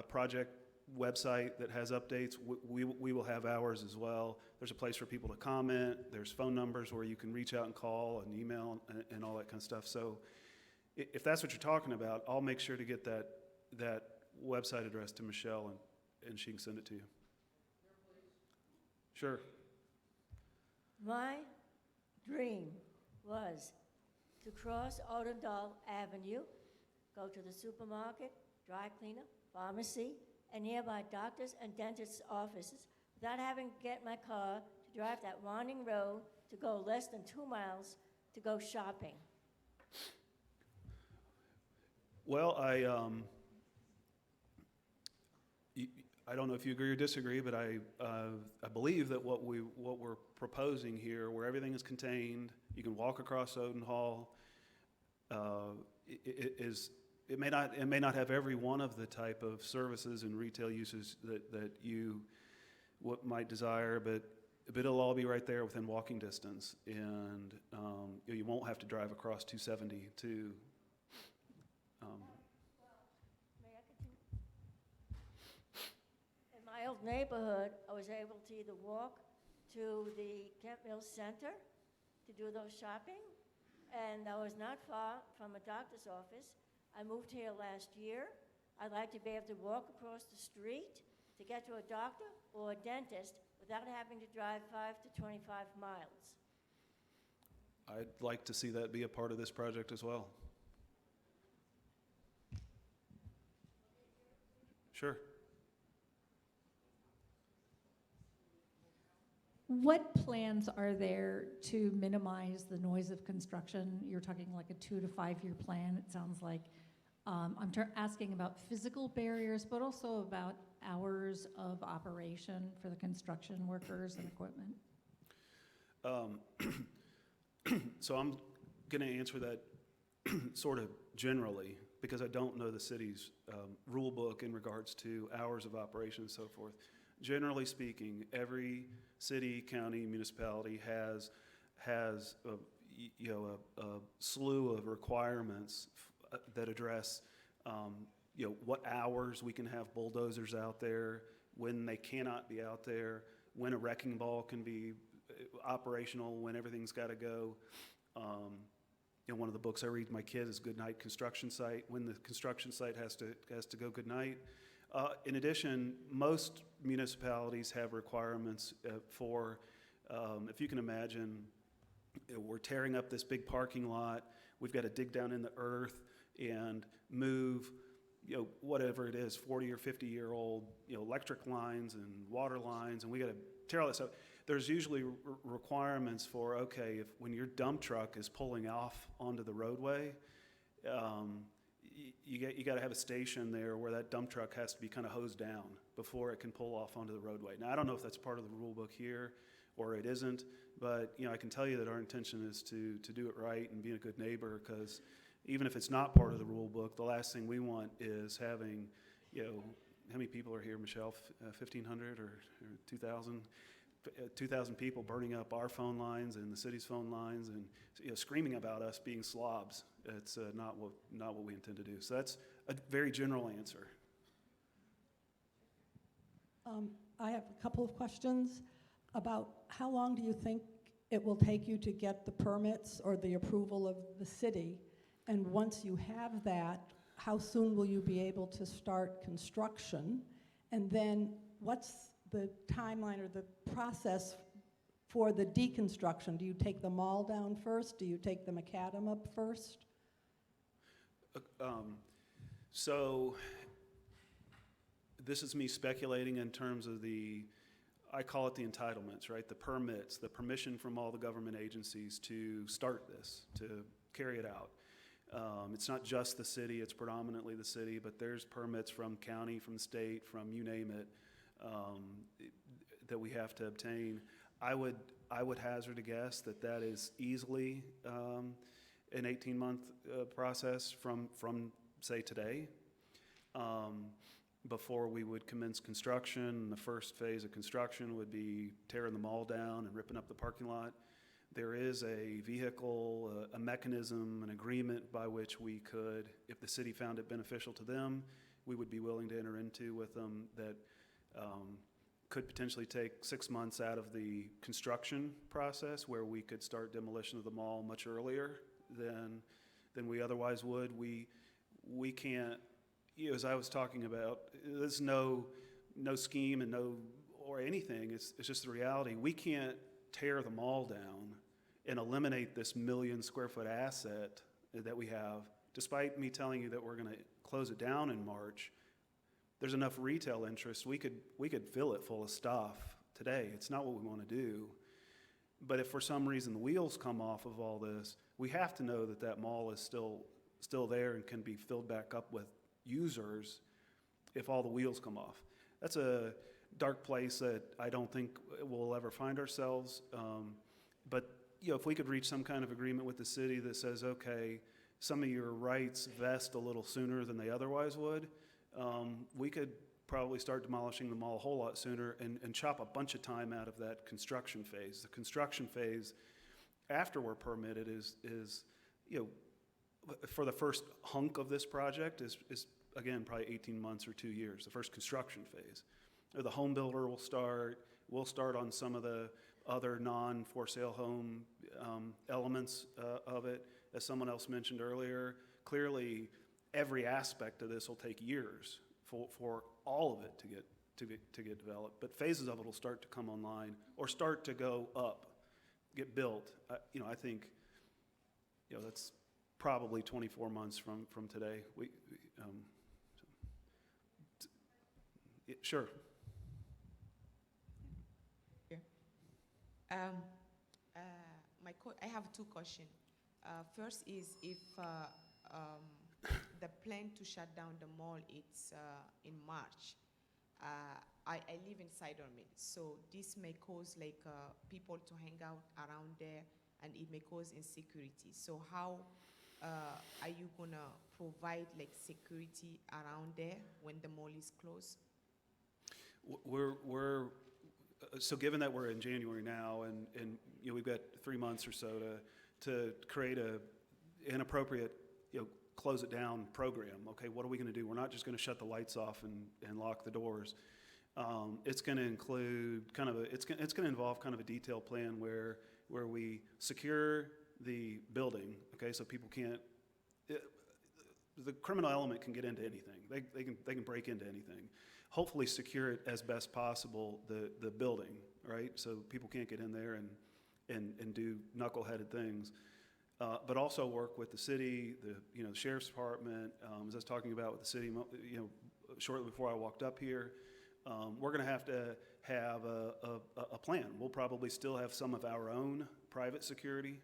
project website that has updates, we will have ours as well. There's a place for people to comment. There's phone numbers where you can reach out and call and email and all that kind of stuff. So if that's what you're talking about, I'll make sure to get that website address to Michelle, and she can send it to you. Sure. My dream was to cross Odendall Avenue, go to the supermarket, dry cleaner, pharmacy, and nearby doctors and dentists' offices without having to get my car to drive that winding road to go less than 2 miles to go shopping. Well, I don't know if you agree or disagree, but I believe that what we're proposing here, where everything is contained, you can walk across Odenhall. It may not have every one of the type of services and retail uses that you might desire, but it'll all be right there within walking distance, and you won't have to drive across 270 to. May I continue? In my old neighborhood, I was able to either walk to the Kent Mills Center to do those shopping, and I was not far from a doctor's office. I moved here last year. I'd like to be able to walk across the street to get to a doctor or a dentist without having to drive 5 to 25 miles. I'd like to see that be a part of this project as well. Sure. What plans are there to minimize the noise of construction? You're talking like a 2 to 5 year plan, it sounds like. I'm asking about physical barriers, but also about hours of operation for the construction workers and equipment. So I'm going to answer that sort of generally, because I don't know the city's rule book in regards to hours of operation and so forth. Generally speaking, every city, county, municipality has a slew of requirements that address what hours we can have bulldozers out there, when they cannot be out there, when a wrecking ball can be operational, when everything's got to go. One of the books I read to my kids is Good Night Construction Site, when the construction site has to go good night. In addition, most municipalities have requirements for, if you can imagine, we're tearing up this big parking lot. We've got to dig down in the earth and move, whatever it is, 40 or 50-year-old, electric lines and water lines, and we got to tear all this up. There's usually requirements for, okay, when your dump truck is pulling off onto the roadway, you got to have a station there where that dump truck has to be kind of hosed down before it can pull off onto the roadway. Now, I don't know if that's part of the rule book here or it isn't, but I can tell you that our intention is to do it right and be a good neighbor, because even if it's not part of the rule book, the last thing we want is having, how many people are here, Michelle, 1,500 or 2,000 2,000 people burning up our phone lines and the city's phone lines and screaming about us being slobs. It's not what we intend to do. So that's a very general answer. I have a couple of questions about how long do you think it will take you to get the permits or the approval of the city? And once you have that, how soon will you be able to start construction? And then what's the timeline or the process for the deconstruction? Do you take the mall down first? Do you take the macadam up first? So this is me speculating in terms of I call it the entitlements, right? The permits, the permission from all the government agencies to start this, to carry it out. It's not just the city, it's predominantly the city, but there's permits from county, from the state, from you name it, that we have to obtain. I would hazard a guess that is easily an 18-month process from say today, before we would commence construction. The first phase of construction would be tearing the mall down and ripping up the parking lot. There is a vehicle, a mechanism, an agreement by which we could, if the city found it beneficial to them, we would be willing to enter into with them that could potentially take 6 months out of the construction process, where we could start demolition of the mall much earlier than we otherwise would. We can't, as I was talking about, there's no scheme and or anything. It's just the reality. We can't tear the mall down and eliminate this 1 million square foot asset that we have. Despite me telling you that we're going to close it down in March, there's enough retail interest. We could fill it full of stuff today. It's not what we want to do. But if for some reason the wheels come off of all this, we have to know that mall is still there and can be filled back up with users if all the wheels come off. That's a dark place that I don't think we'll ever find ourselves. But if we could reach some kind of agreement with the city that says, okay, some of your rights vest a little sooner than they otherwise would, we could probably start demolishing the mall a whole lot sooner and chop a bunch of time out of that construction phase. The construction phase after we're permitted is for the first hunk of this project is again probably 18 months or 2 years, the first construction phase. The home builder will start. We'll start on some of the other non-for-sale home elements of it. As someone else mentioned earlier, clearly every aspect of this will take years for all of it to get developed. But phases of it will start to come online or start to go up, get built. I think that's probably 24 months from today. Sure. I have two questions. First is if the plan to shut down the mall it's in March. I live in Sidermid, so this may cause people to hang out around there, and it may cause insecurity. So how are you gonna provide security around there when the mall is closed? So given that we're in January now, and we've got 3 months or so to create an appropriate close it down program. Okay, what are we going to do? We're not just going to shut the lights off and lock the doors. It's going to include it's going to involve kind of a detailed plan where we secure the building. Okay, so people can't. The criminal element can get into anything. They can break into anything. Hopefully secure it as best possible, the building, right? So people can't get in there and do knuckleheaded things. But also work with the city, the sheriff's department. As I was talking about with the city, shortly before I walked up here, we're going to have a plan. We'll probably still have some of our own private security.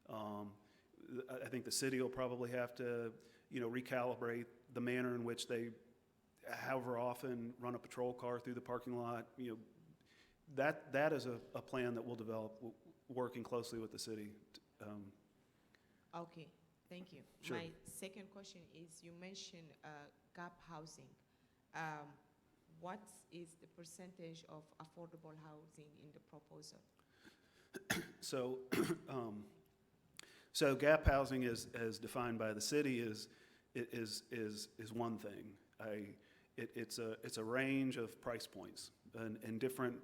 I think the city will probably have to, recalibrate the manner in which they, however often, run a patrol car through the parking lot. That is a plan that we'll develop, working closely with the city. Okay, thank you. Sure. My second question is, you mentioned gap housing. what is the percentage of affordable housing in the proposal? So, so gap housing as defined by the city is one thing. It's a range of price points and different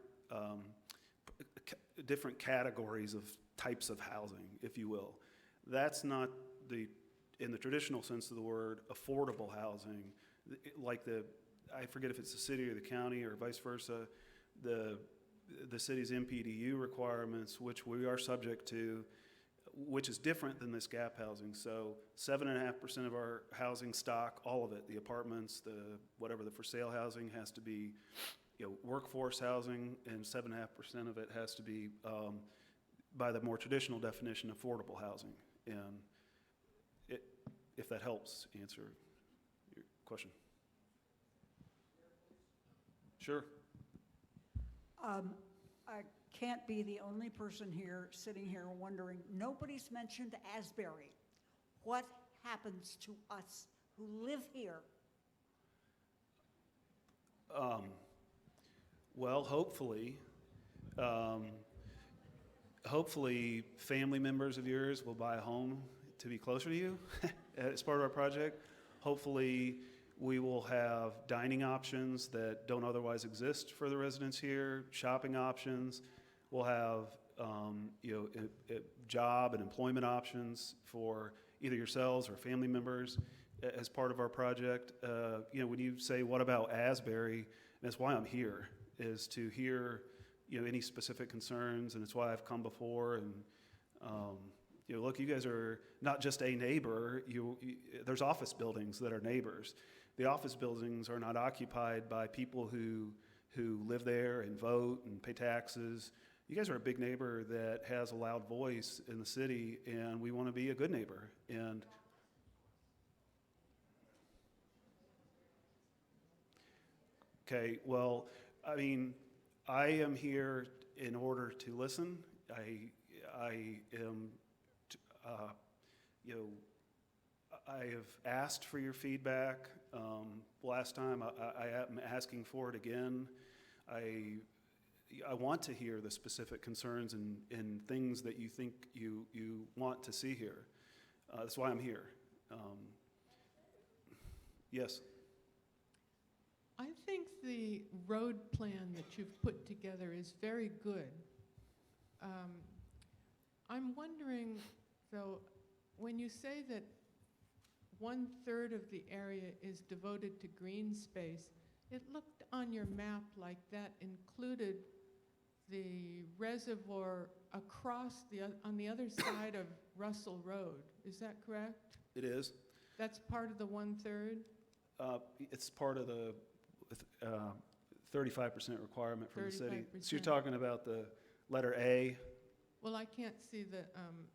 different categories of types of housing, if you will. That's not in the traditional sense of the word, affordable housing, like I forget if it's the city or the county or vice versa, the city's MPDU requirements, which we are subject to, which is different than this gap housing. So 7.5% of our housing stock, all of it, the apartments, whatever the for sale housing has to be, workforce housing, and 7.5% of it has to be, by the more traditional definition, affordable housing. And if that helps answer your question. Sure. I can't be the only person here, sitting here wondering, nobody's mentioned Asbury. What happens to us who live here? Well, hopefully family members of yours will buy a home to be closer to you as part of our project. Hopefully we will have dining options that don't otherwise exist for the residents here, shopping options. We'll have job and employment options for either yourselves or family members as part of our project. When you say, what about Asbury? That's why I'm here, is to hear any specific concerns, and it's why I've come before. And look, you guys are not just a neighbor. There's office buildings that are neighbors. The office buildings are not occupied by people who live there and vote and pay taxes. You guys are a big neighbor that has a loud voice in the city, and we want to be a good neighbor. And okay, well, I mean, I am here in order to listen. I am, I have asked for your feedback. Last time, I am asking for it again. I want to hear the specific concerns and things that you think you want to see here. That's why I'm here. Yes. I think the road plan that you've put together is very good. I'm wondering, though, when you say that 1/3 of the area is devoted to green space, it looked on your map like that included the reservoir across on the other side of Russell Road. Is that correct? It is. That's part of the 1/3? It's part of the 35% requirement from the city. 35%. So you're talking about the letter A? Well, I can't see the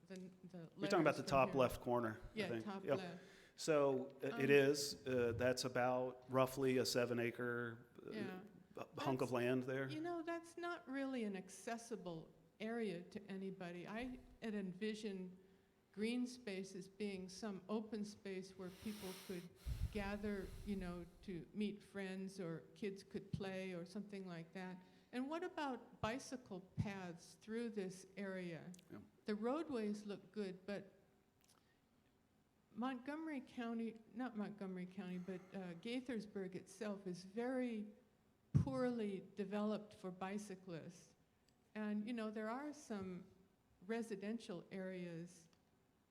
You're talking about the letters from top here. left corner, I Yeah, think. top Yep. left. So it is, that's about roughly a 7-acre Yeah. hunk of land there. That's not really an accessible area to anybody. I had envisioned green space as being some open space where people could gather, to meet friends, or kids could play or something like that. And what about bicycle paths through this area? Yeah. The roadways look good, but Montgomery County, not Montgomery County, but Gaithersburg itself is very poorly developed for bicyclists. And, there are some residential areas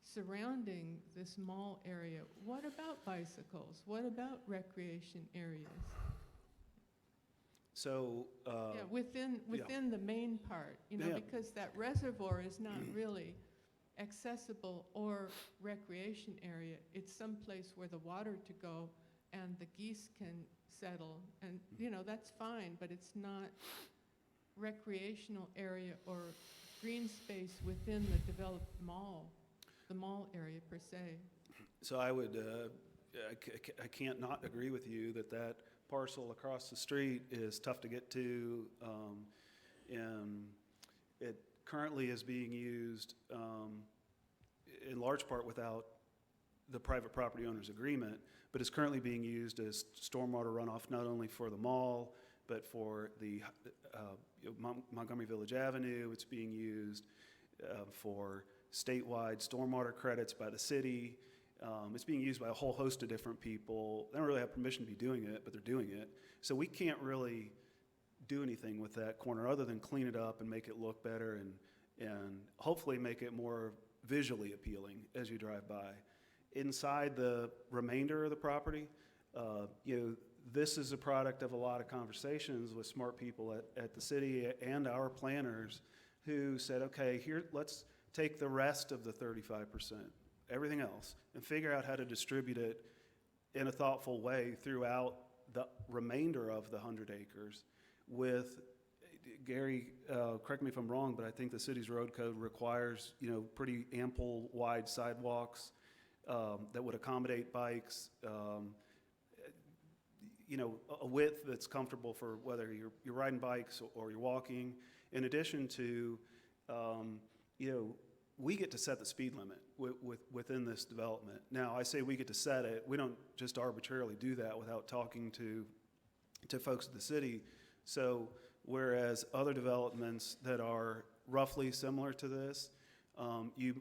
surrounding this mall area. What about bicycles? What about recreation areas? So, within the main part, Yeah. because that reservoir is not really accessible or recreation area. It's someplace where the water to go and the geese can settle. And, that's fine, but it's not recreational area or green space within the developed mall, the mall area per se. so I would, I can't not agree with you that parcel across the street is tough to get to, and it currently is being used in large part without the private property owner's agreement, but is currently being used as stormwater runoff not only for the mall, but for the Montgomery Village Avenue. It's being used for statewide stormwater credits by the city. It's being used by a whole host of different people. They don't really have permission to be doing it, but they're doing it. So we can't really do anything with that corner other than clean it up and make it look better and hopefully make it more visually appealing as you drive by. Inside the remainder of the property, this is a product of a lot of conversations with smart people at the city and our planners who said, okay, here, let's take the rest of the 35%, everything else, and figure out how to distribute it in a thoughtful way throughout the remainder of the 100 acres with, Gary, correct me if I'm wrong, but I think the city's road code requires, pretty ample, wide sidewalks that would accommodate bikes, a width that's comfortable for whether you're riding bikes or you're walking. In addition to, we get to set the speed limit within this development. Now, I say we get to set it. We don't just arbitrarily do that without talking to folks at the city. So whereas other developments that are roughly similar to this, you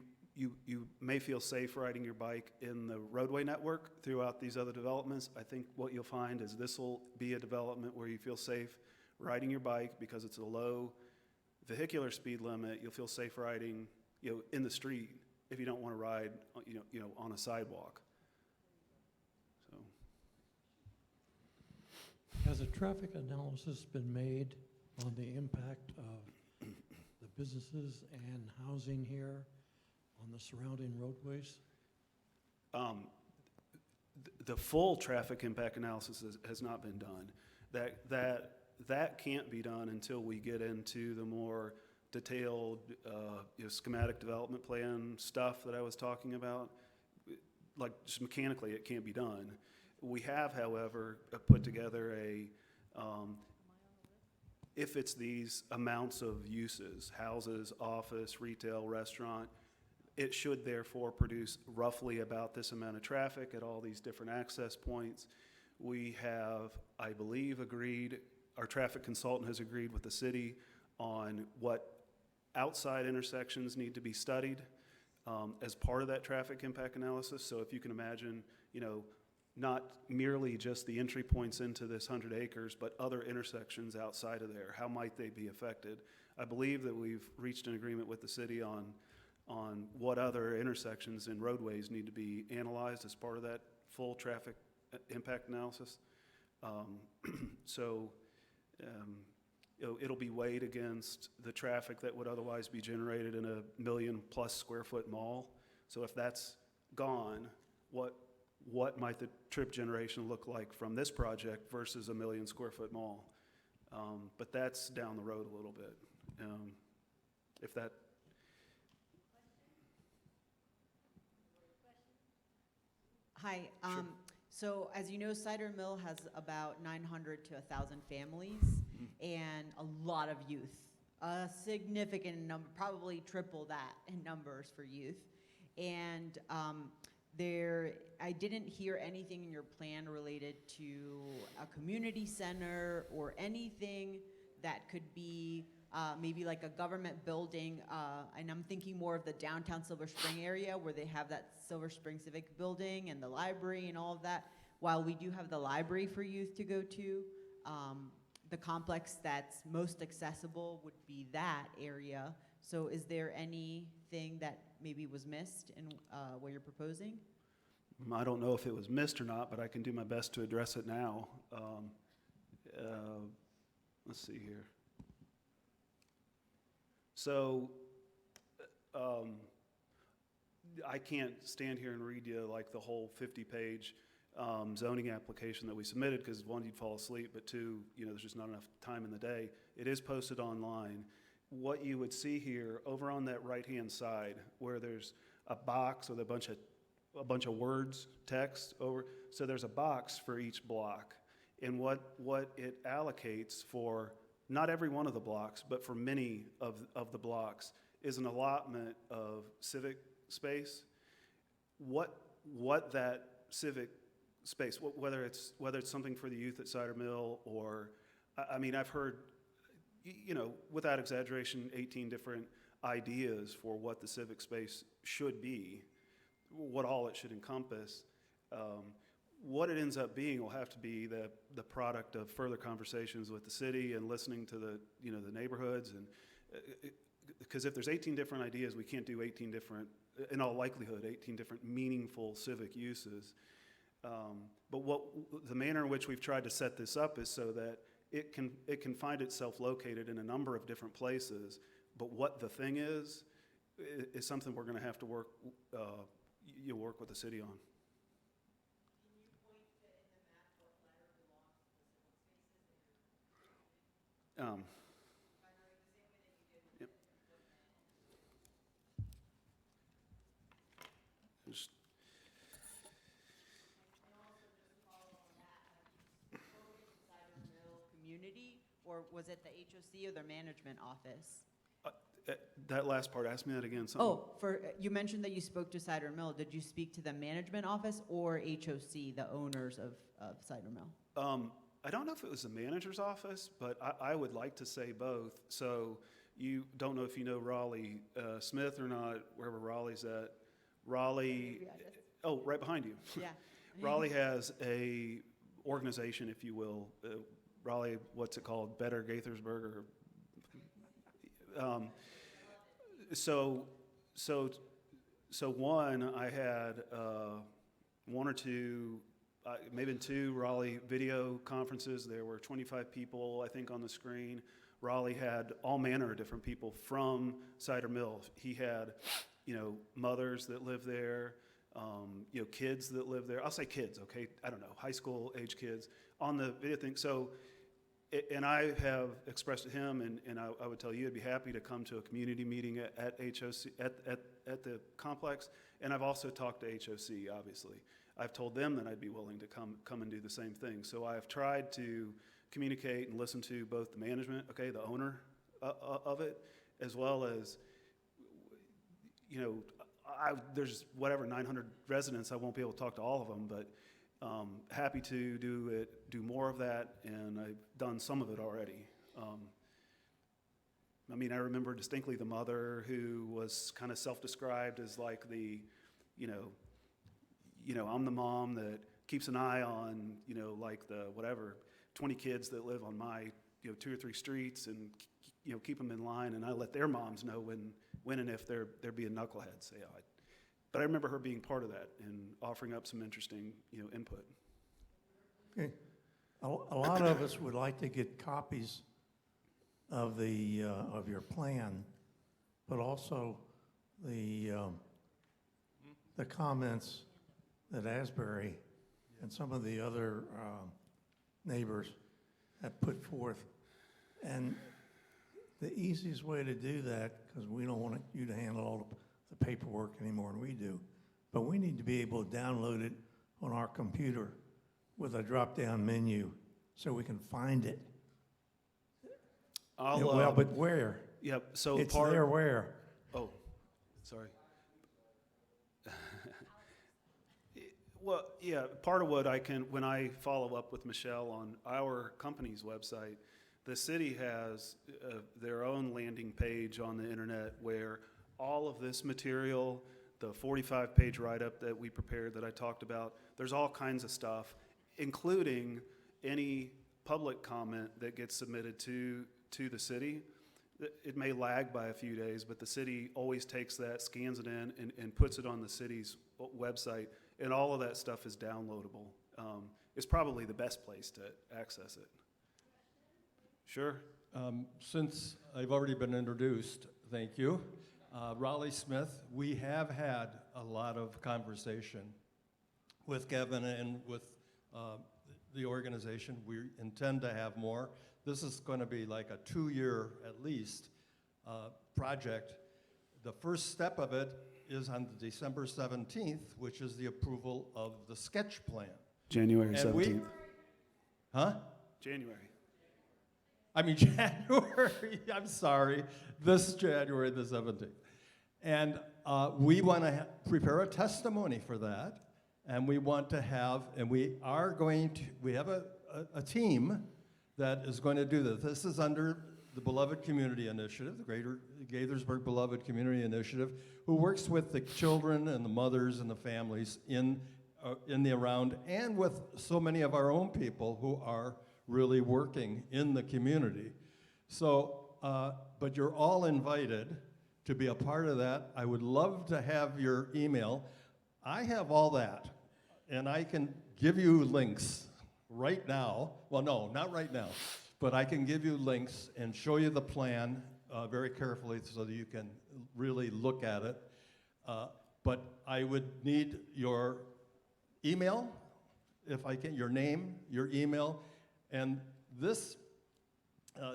may feel safe riding your bike in the roadway network throughout these other developments. I think what you'll find is this will be a development where you feel safe riding your bike because it's a low vehicular speed limit. You'll feel safe riding, in the street if you don't want to ride, on a sidewalk. So. Has a traffic analysis been made on the impact of the businesses and housing here on the surrounding roadways? The full traffic impact analysis has not been done. That can't be done until we get into the more detailed schematic development plan stuff that I was talking about. Like, just mechanically, it can't be done. We have, however, put together if it's these amounts of uses, houses, office, retail, restaurant, it should therefore produce roughly about this amount of traffic at all these different access points. We have, I believe, agreed, our traffic consultant has agreed with the city on what outside intersections need to be studied as part of that traffic impact analysis. So if you can imagine, not merely just the entry points into this 100 acres, but other intersections outside of there, how might they be affected? I believe that we've reached an agreement with the city on what other intersections and roadways need to be analyzed as part of that full traffic impact analysis. It'll be weighed against the traffic that would otherwise be generated in a 1 million+ square foot mall. So if that's gone, what might the trip generation look like from this project versus a 1 million square foot mall? But that's down the road a little bit. If that. Hi. Sure. So as you know, Cider Mill has about 900 to 1,000 families and a lot of youth, a significant number, probably triple that in numbers for youth. And I didn't hear anything in your plan related to a community center or anything that could be maybe like a government building, and I'm thinking more of the downtown Silver Spring area where they have that Silver Spring Civic Building and the library and all of that. While we do have the library for youth to go to, the complex that's most accessible would be that area. So is there anything that maybe was missed in what you're proposing? I don't know if it was missed or not, but I can do my best to address it now. Let's see here. So I can't stand here and read you like the whole 50-page zoning application that we submitted because one, you'd fall asleep, but two, there's just not enough time in the day. It is posted online. What you would see here over on that right-hand side where there's a box with a bunch of words, text over, so there's a box for each block. And what it allocates for not every one of the blocks, but for many of the blocks, is an allotment of civic space. What that civic space, whether it's something for the youth at Cider Mill, or, I mean, I've heard, without exaggeration, 18 different ideas for what the civic space should be, what all it should encompass. What it ends up being will have to be the product of further conversations with the city and listening to the neighborhoods, and because if there's 18 different ideas, we can't do 18 different, in all likelihood, 18 different meaningful civic uses. But the manner in which we've tried to set this up is so that it can find itself located in a number of different places. But what the thing is something we're going to have to work with the city on. Yep. Just, Community, or was it the HOC or the management office? that last part, ask me that again. Something. Oh, you mentioned that you spoke to Cider Mill. Did you speak to the management office or HOC, the owners of Cider Mill? I don't know if it was the manager's office, but I would like to say both. So you don't know if you know Raleigh Smith or not, wherever Raleigh's at. Raleigh, oh, right behind you. Yeah. Raleigh has a organization, if you will. Raleigh, what's it called? Better Gaithersburg, or so one, I had one or two, maybe two Raleigh video conferences. There were 25 people, I think, on the screen. Raleigh had all manner of different people from Cider Mill. He had, mothers that live there, kids that live there. I'll say kids, okay? I don't know, high school age kids on the video thing. So, and I have expressed to him, and I would tell you, I'd be happy to come to a community meeting at HOC, at the complex. And I've also talked to HOC, obviously. I've told them that I'd be willing to come and do the same thing. So I've tried to communicate and listen to both the management, okay, the owner of it, as well as, there's 900 residents. I won't be able to talk to all of them, but happy to do more of that, and I've done some of it already. I remember distinctly the mother who was kind of self-described as like the, I'm the mom that keeps an eye on, like the 20 kids that live on my, 2 or 3 streets, and keep them in line, and I let their moms know when and if they're being knuckleheads. But I remember her being part of that and offering up some interesting, input. Okay. A lot of us would like to get copies of of your plan, but also the comments that Asbury and some of the other neighbors have put forth. And the easiest way to do that, because we don't want you to handle all the paperwork any more than we do, but we need to be able to download it on our computer with a drop-down menu so we can find it. But where? Yep. So it's there where? Oh, sorry. Well, yeah, part of what when I follow up with Michelle on our company's website, the city has their own landing page on the internet where all of this material, the 45-page write-up that we prepared that I talked about, there's all kinds of stuff, including any public comment that gets submitted to the city. It may lag by a few days, but the city always takes that, scans it in, and puts it on the city's website, and all of that stuff is downloadable. It's probably the best place to access it. Sure. Since I've already been introduced, thank you. Raleigh Smith, we have had a lot of conversation with Kevin and with the organization. We intend to have more. This is going to be like a 2-year, at least, project. The first step of it is on December 17th, which is the approval of the sketch plan. January 17th. January. January, I'm sorry, this January the 17th. And we want to prepare a testimony for that, And we want to have, and we have a team that is going to do this. This is under the Beloved Community Initiative, the Greater Gaithersburg Beloved Community Initiative, who works with the children and the mothers and the families in the around, and with so many of our own people who are really working in the community. So, but you're all invited to be a part of that. I would love to have your email. I have all that, and I can give you links right now. Well, no, not right now, but I can give you links and show you the plan very carefully so that you can really look at it. But I would need your email, if I can, your name, your email, and this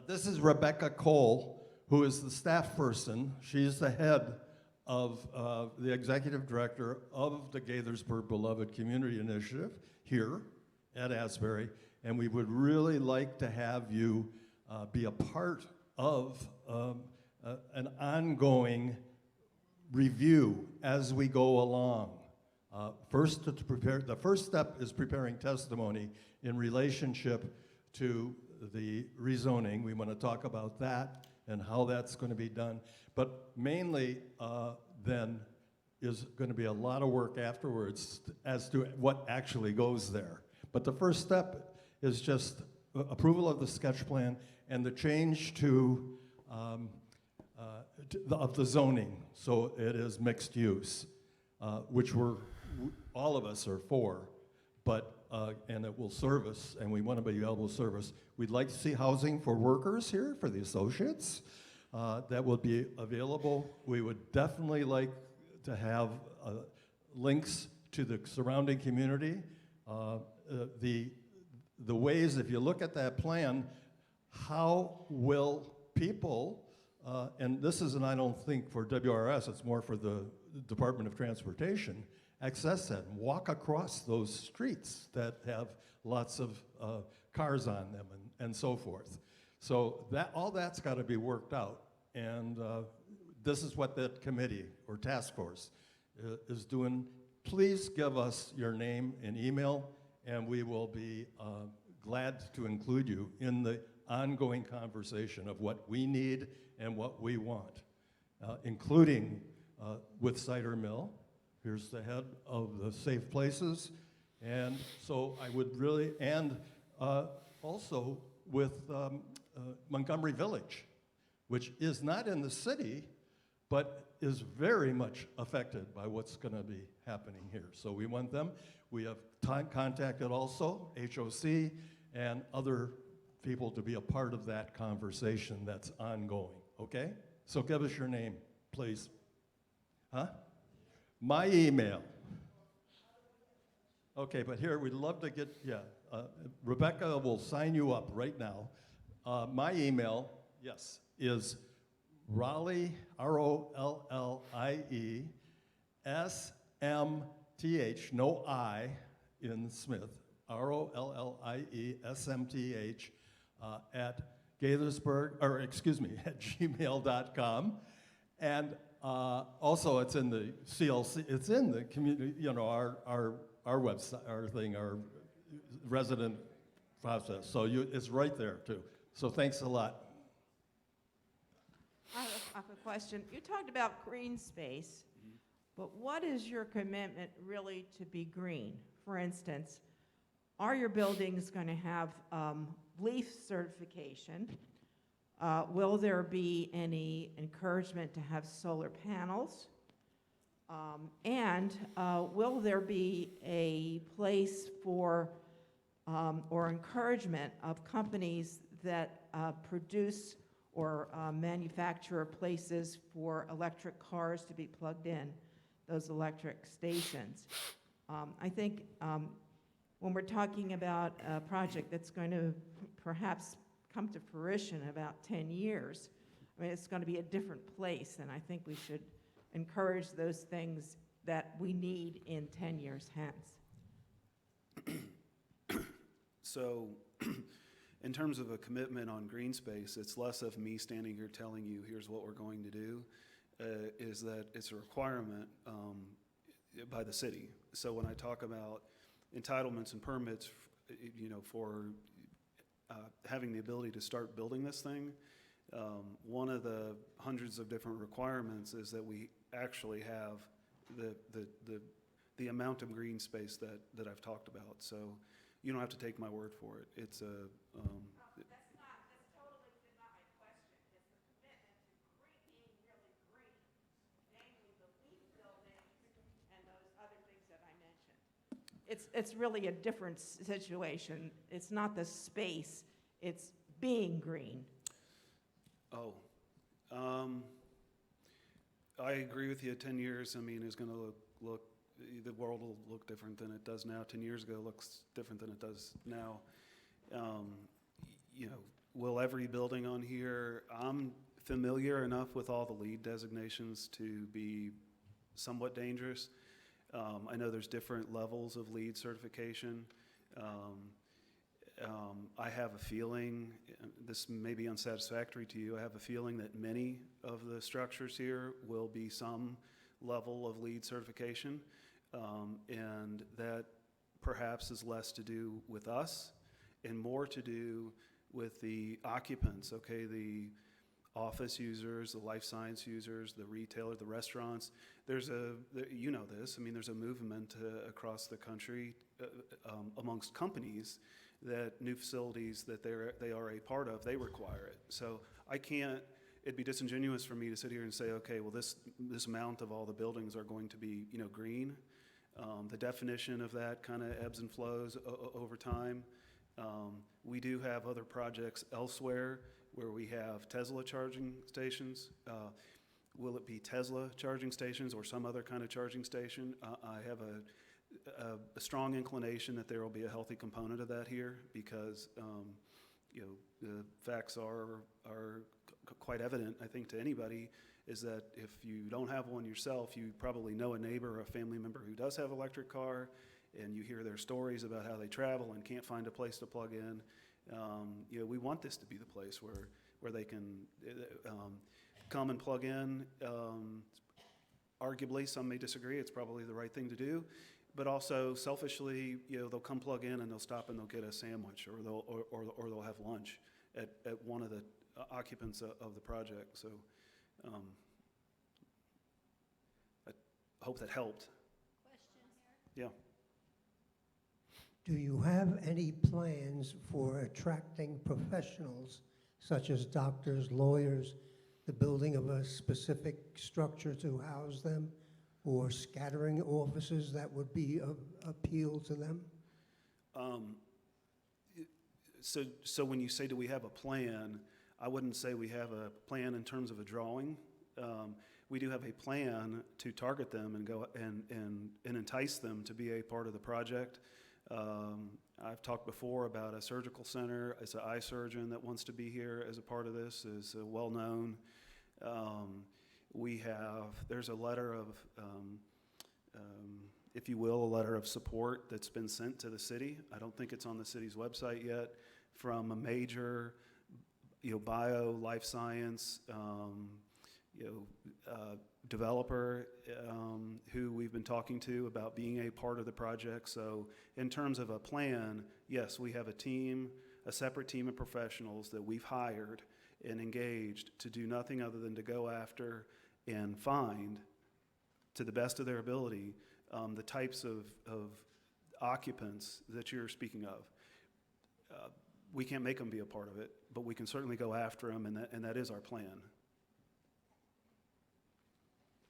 is Rebecca Cole, who is the staff person. She's the head of the executive director of the Gaithersburg Beloved Community Initiative here at Asbury, and we would really like to have you be a part of an ongoing review as we go along. The first step is preparing testimony in relationship to the rezoning. We want to talk about that and how that's going to be done. But mainly then is going to be a lot of work afterwards as to what actually goes there. But the first step is just approval of the sketch plan and the change to of the zoning, so it is mixed use, which all of us are for, but and it will service, and we want to be able to service. We'd like to see housing for workers here, for the associates, that will be available. We would definitely like to have links to the surrounding community. The ways, if you look at that plan, how will people, and this isn't, I don't think, for WRS, it's more for the Department of Transportation, access that and walk across those streets that have lots of cars on them and so forth. So all that's got to be worked out, and this is what that committee or task force is doing. Please give us your name and email, and we will be glad to include you in the ongoing conversation of what we need and what we want, including with Cider Mill. Here's the head of the Safe Places, and so I would really, and also with Montgomery Village, which is not in the city, but is very much affected by what's going to be happening here. So we want them. We have contacted also HOC and other people to be a part of that conversation that's ongoing, okay? So give us your name, please. Huh? My email. Okay, but here, we'd love to get, Rebecca will sign you up right now. My email, yes, is Rollie, R-O-L-L-I-E, S-M-T-H, no I in Smith, R-O-L-L-I-E, S-M-T-H, at Gaithersburg, at gmail.com. And also, it's in the CLC, it's in the community, our website, our resident process. So it's right there, too. So thanks a lot. I have a question. You talked about green space, but what is your commitment really to be green? For instance, are your buildings going to have LEEF certification? Will there be any encouragement to have solar panels? And will there be a place for or encouragement of companies that produce or manufacture places for electric cars to be plugged in, those electric stations? I think when we're talking about a project that's going to perhaps come to fruition in about 10 years, I mean, it's going to be a different place, and I think we should encourage those things that we need in 10 years hence. So, in terms of a commitment on green space, it's less of me standing here telling you, here's what we're going to do, is that it's a requirement by the city. So when I talk about entitlements and permits, for having the ability to start building this thing, one of the hundreds of different requirements is that we actually have the amount of green space that I've talked about. So you don't have to take my word for it. It's a That's totally not my question. It's the commitment to being really green, namely the leaf buildings and those other things that I mentioned. It's really a different situation. It's not the space, it's being green. Oh, I agree with you. 10 years, I mean, is going to look, the world will look different than it does now. 10 years ago looks different than it does now. Will every building on here, I'm familiar enough with all the LEED designations to be somewhat dangerous. I know there's different levels of LEED certification. I have a feeling, this may be unsatisfactory to you, I have a feeling that many of the structures here will be some level of LEED certification, and that perhaps is less to do with us and more to do with the occupants, okay, the office users, the life science users, the retailer, the restaurants. There's you know this, I mean, there's a movement across the country amongst companies that new facilities that they are a part of, they require it. So I can't, it'd be disingenuous for me to sit here and say, okay, well this amount of all the buildings are going to be, green. The definition of that kind of ebbs and flows over time. We do have other projects elsewhere where we have Tesla charging stations. Will it be Tesla charging stations or some other kind of charging station? I have a strong inclination that there will be a healthy component of that here because the facts are quite evident, I think, to anybody, is that if you don't have one yourself, you probably know a neighbor or a family member who does have an electric car, and you hear their stories about how they travel and can't find a place to plug in. We want this to be the place where they can come and plug in. Arguably, some may disagree, it's probably the right thing to do. But also, selfishly, they'll come plug in and they'll stop and they'll get a sandwich or they'll have lunch at one of the occupants of the project. So I hope that helped. Question here? Yeah. Do you have any plans for attracting professionals such as doctors, lawyers, the building of a specific structure to house them, or scattering offices that would be of appeal to them? So when you say, do we have a plan, I wouldn't say we have a plan in terms of a drawing. We do have a plan to target them and go and entice them to be a part of the project. I've talked before about a surgical center. It's an eye surgeon that wants to be here as a part of this, is well known. There's a letter of, if you will, a letter of support that's been sent to the city. I don't think it's on the city's website yet, from a major, bio, life science, developer who we've been talking to about being a part of the project. So in terms of a plan, yes, we have a separate team of professionals that we've hired and engaged to do nothing other than to go after and find, to the best of their ability, the types of occupants that you're speaking of. We can't make them be a part of it, but we can certainly go after them, and that is our plan.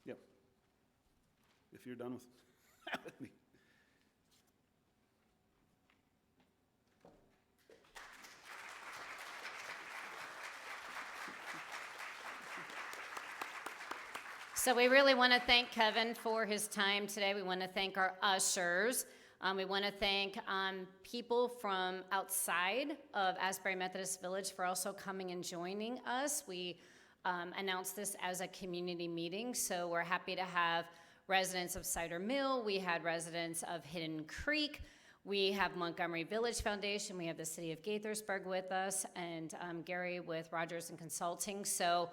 Yep. If you're done with me. So we really want to thank Kevin for his time today. We want to thank our ushers. We want to thank people from outside of Asbury Methodist Village for also coming and joining us. We announced this as a community meeting, so we're happy to have residents of Cider Mill. We had residents of Hidden Creek. We have Montgomery Village Foundation. We have the city of Gaithersburg with us, and Gary with Rogers and Consulting. So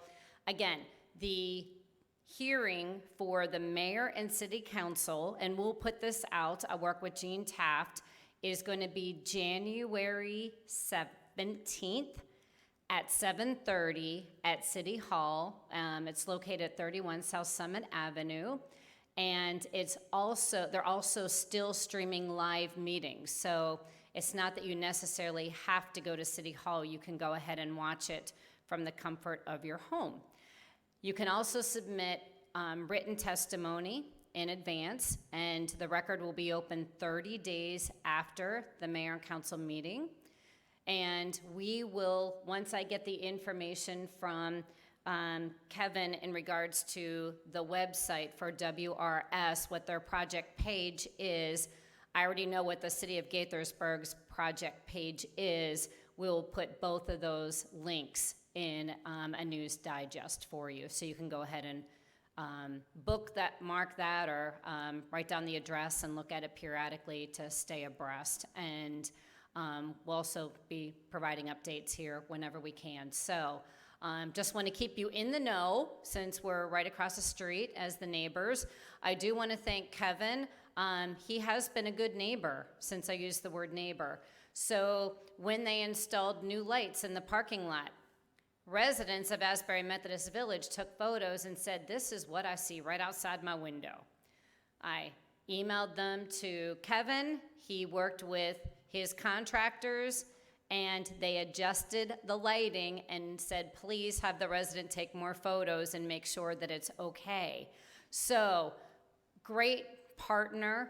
again, the hearing for the mayor and city council, and we'll put this out, I work with Jean Taft, is going to be January 17th at 7:30 at City Hall. It's located at 31 South Summit Avenue. And they're also still streaming live meetings. So it's not that you necessarily have to go to City Hall. You can go ahead and watch it from the comfort of your home. You can also submit written testimony in advance, and the record will be open 30 days after the mayor and council meeting. And we will, once I get the information from Kevin in regards to the website for WRS, what their project page is, I already know what the City of Gaithersburg's project page is. We'll put both of those links in a news digest for you, so you can go ahead and book that, mark that, or write down the address and look at it periodically to stay abreast. And we'll also be providing updates here whenever we can. So just want to keep you in the know since we're right across the street as the neighbors. I do want to thank Kevin. He has been a good neighbor since I used the word neighbor. So when they installed new lights in the parking lot, residents of Asbury Methodist Village took photos and said, "This is what I see right outside my window." I emailed them to Kevin. He worked with his contractors, and they adjusted the lighting and said, please have the resident take more photos and make sure that it's okay. So, great partner,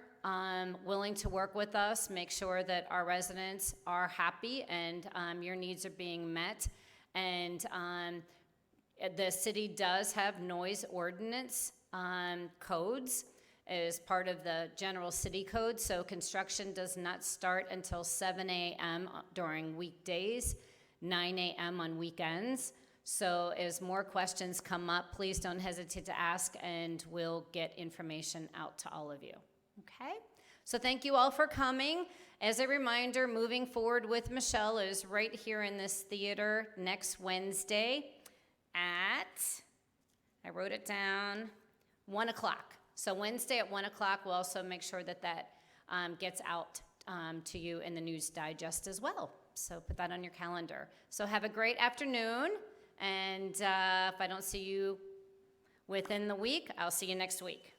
willing to work with us, make sure that our residents are happy and your needs are being met. And the city does have noise ordinance codes as part of the general city code, so construction does not start until 7 a.m. during weekdays, 9 a.m. on weekends. So as more questions come up, please don't hesitate to ask, and we'll get information out to all of you. Okay? So thank you all for coming. As a reminder, moving forward with Michelle is right here in this theater next Wednesday at, I wrote it down, 1 o'clock. So Wednesday at 1 o'clock, we'll also make sure that that gets out to you in the news digest as well. So put that on your calendar. So have a great afternoon, and if I don't see you within the week, I'll see you next week.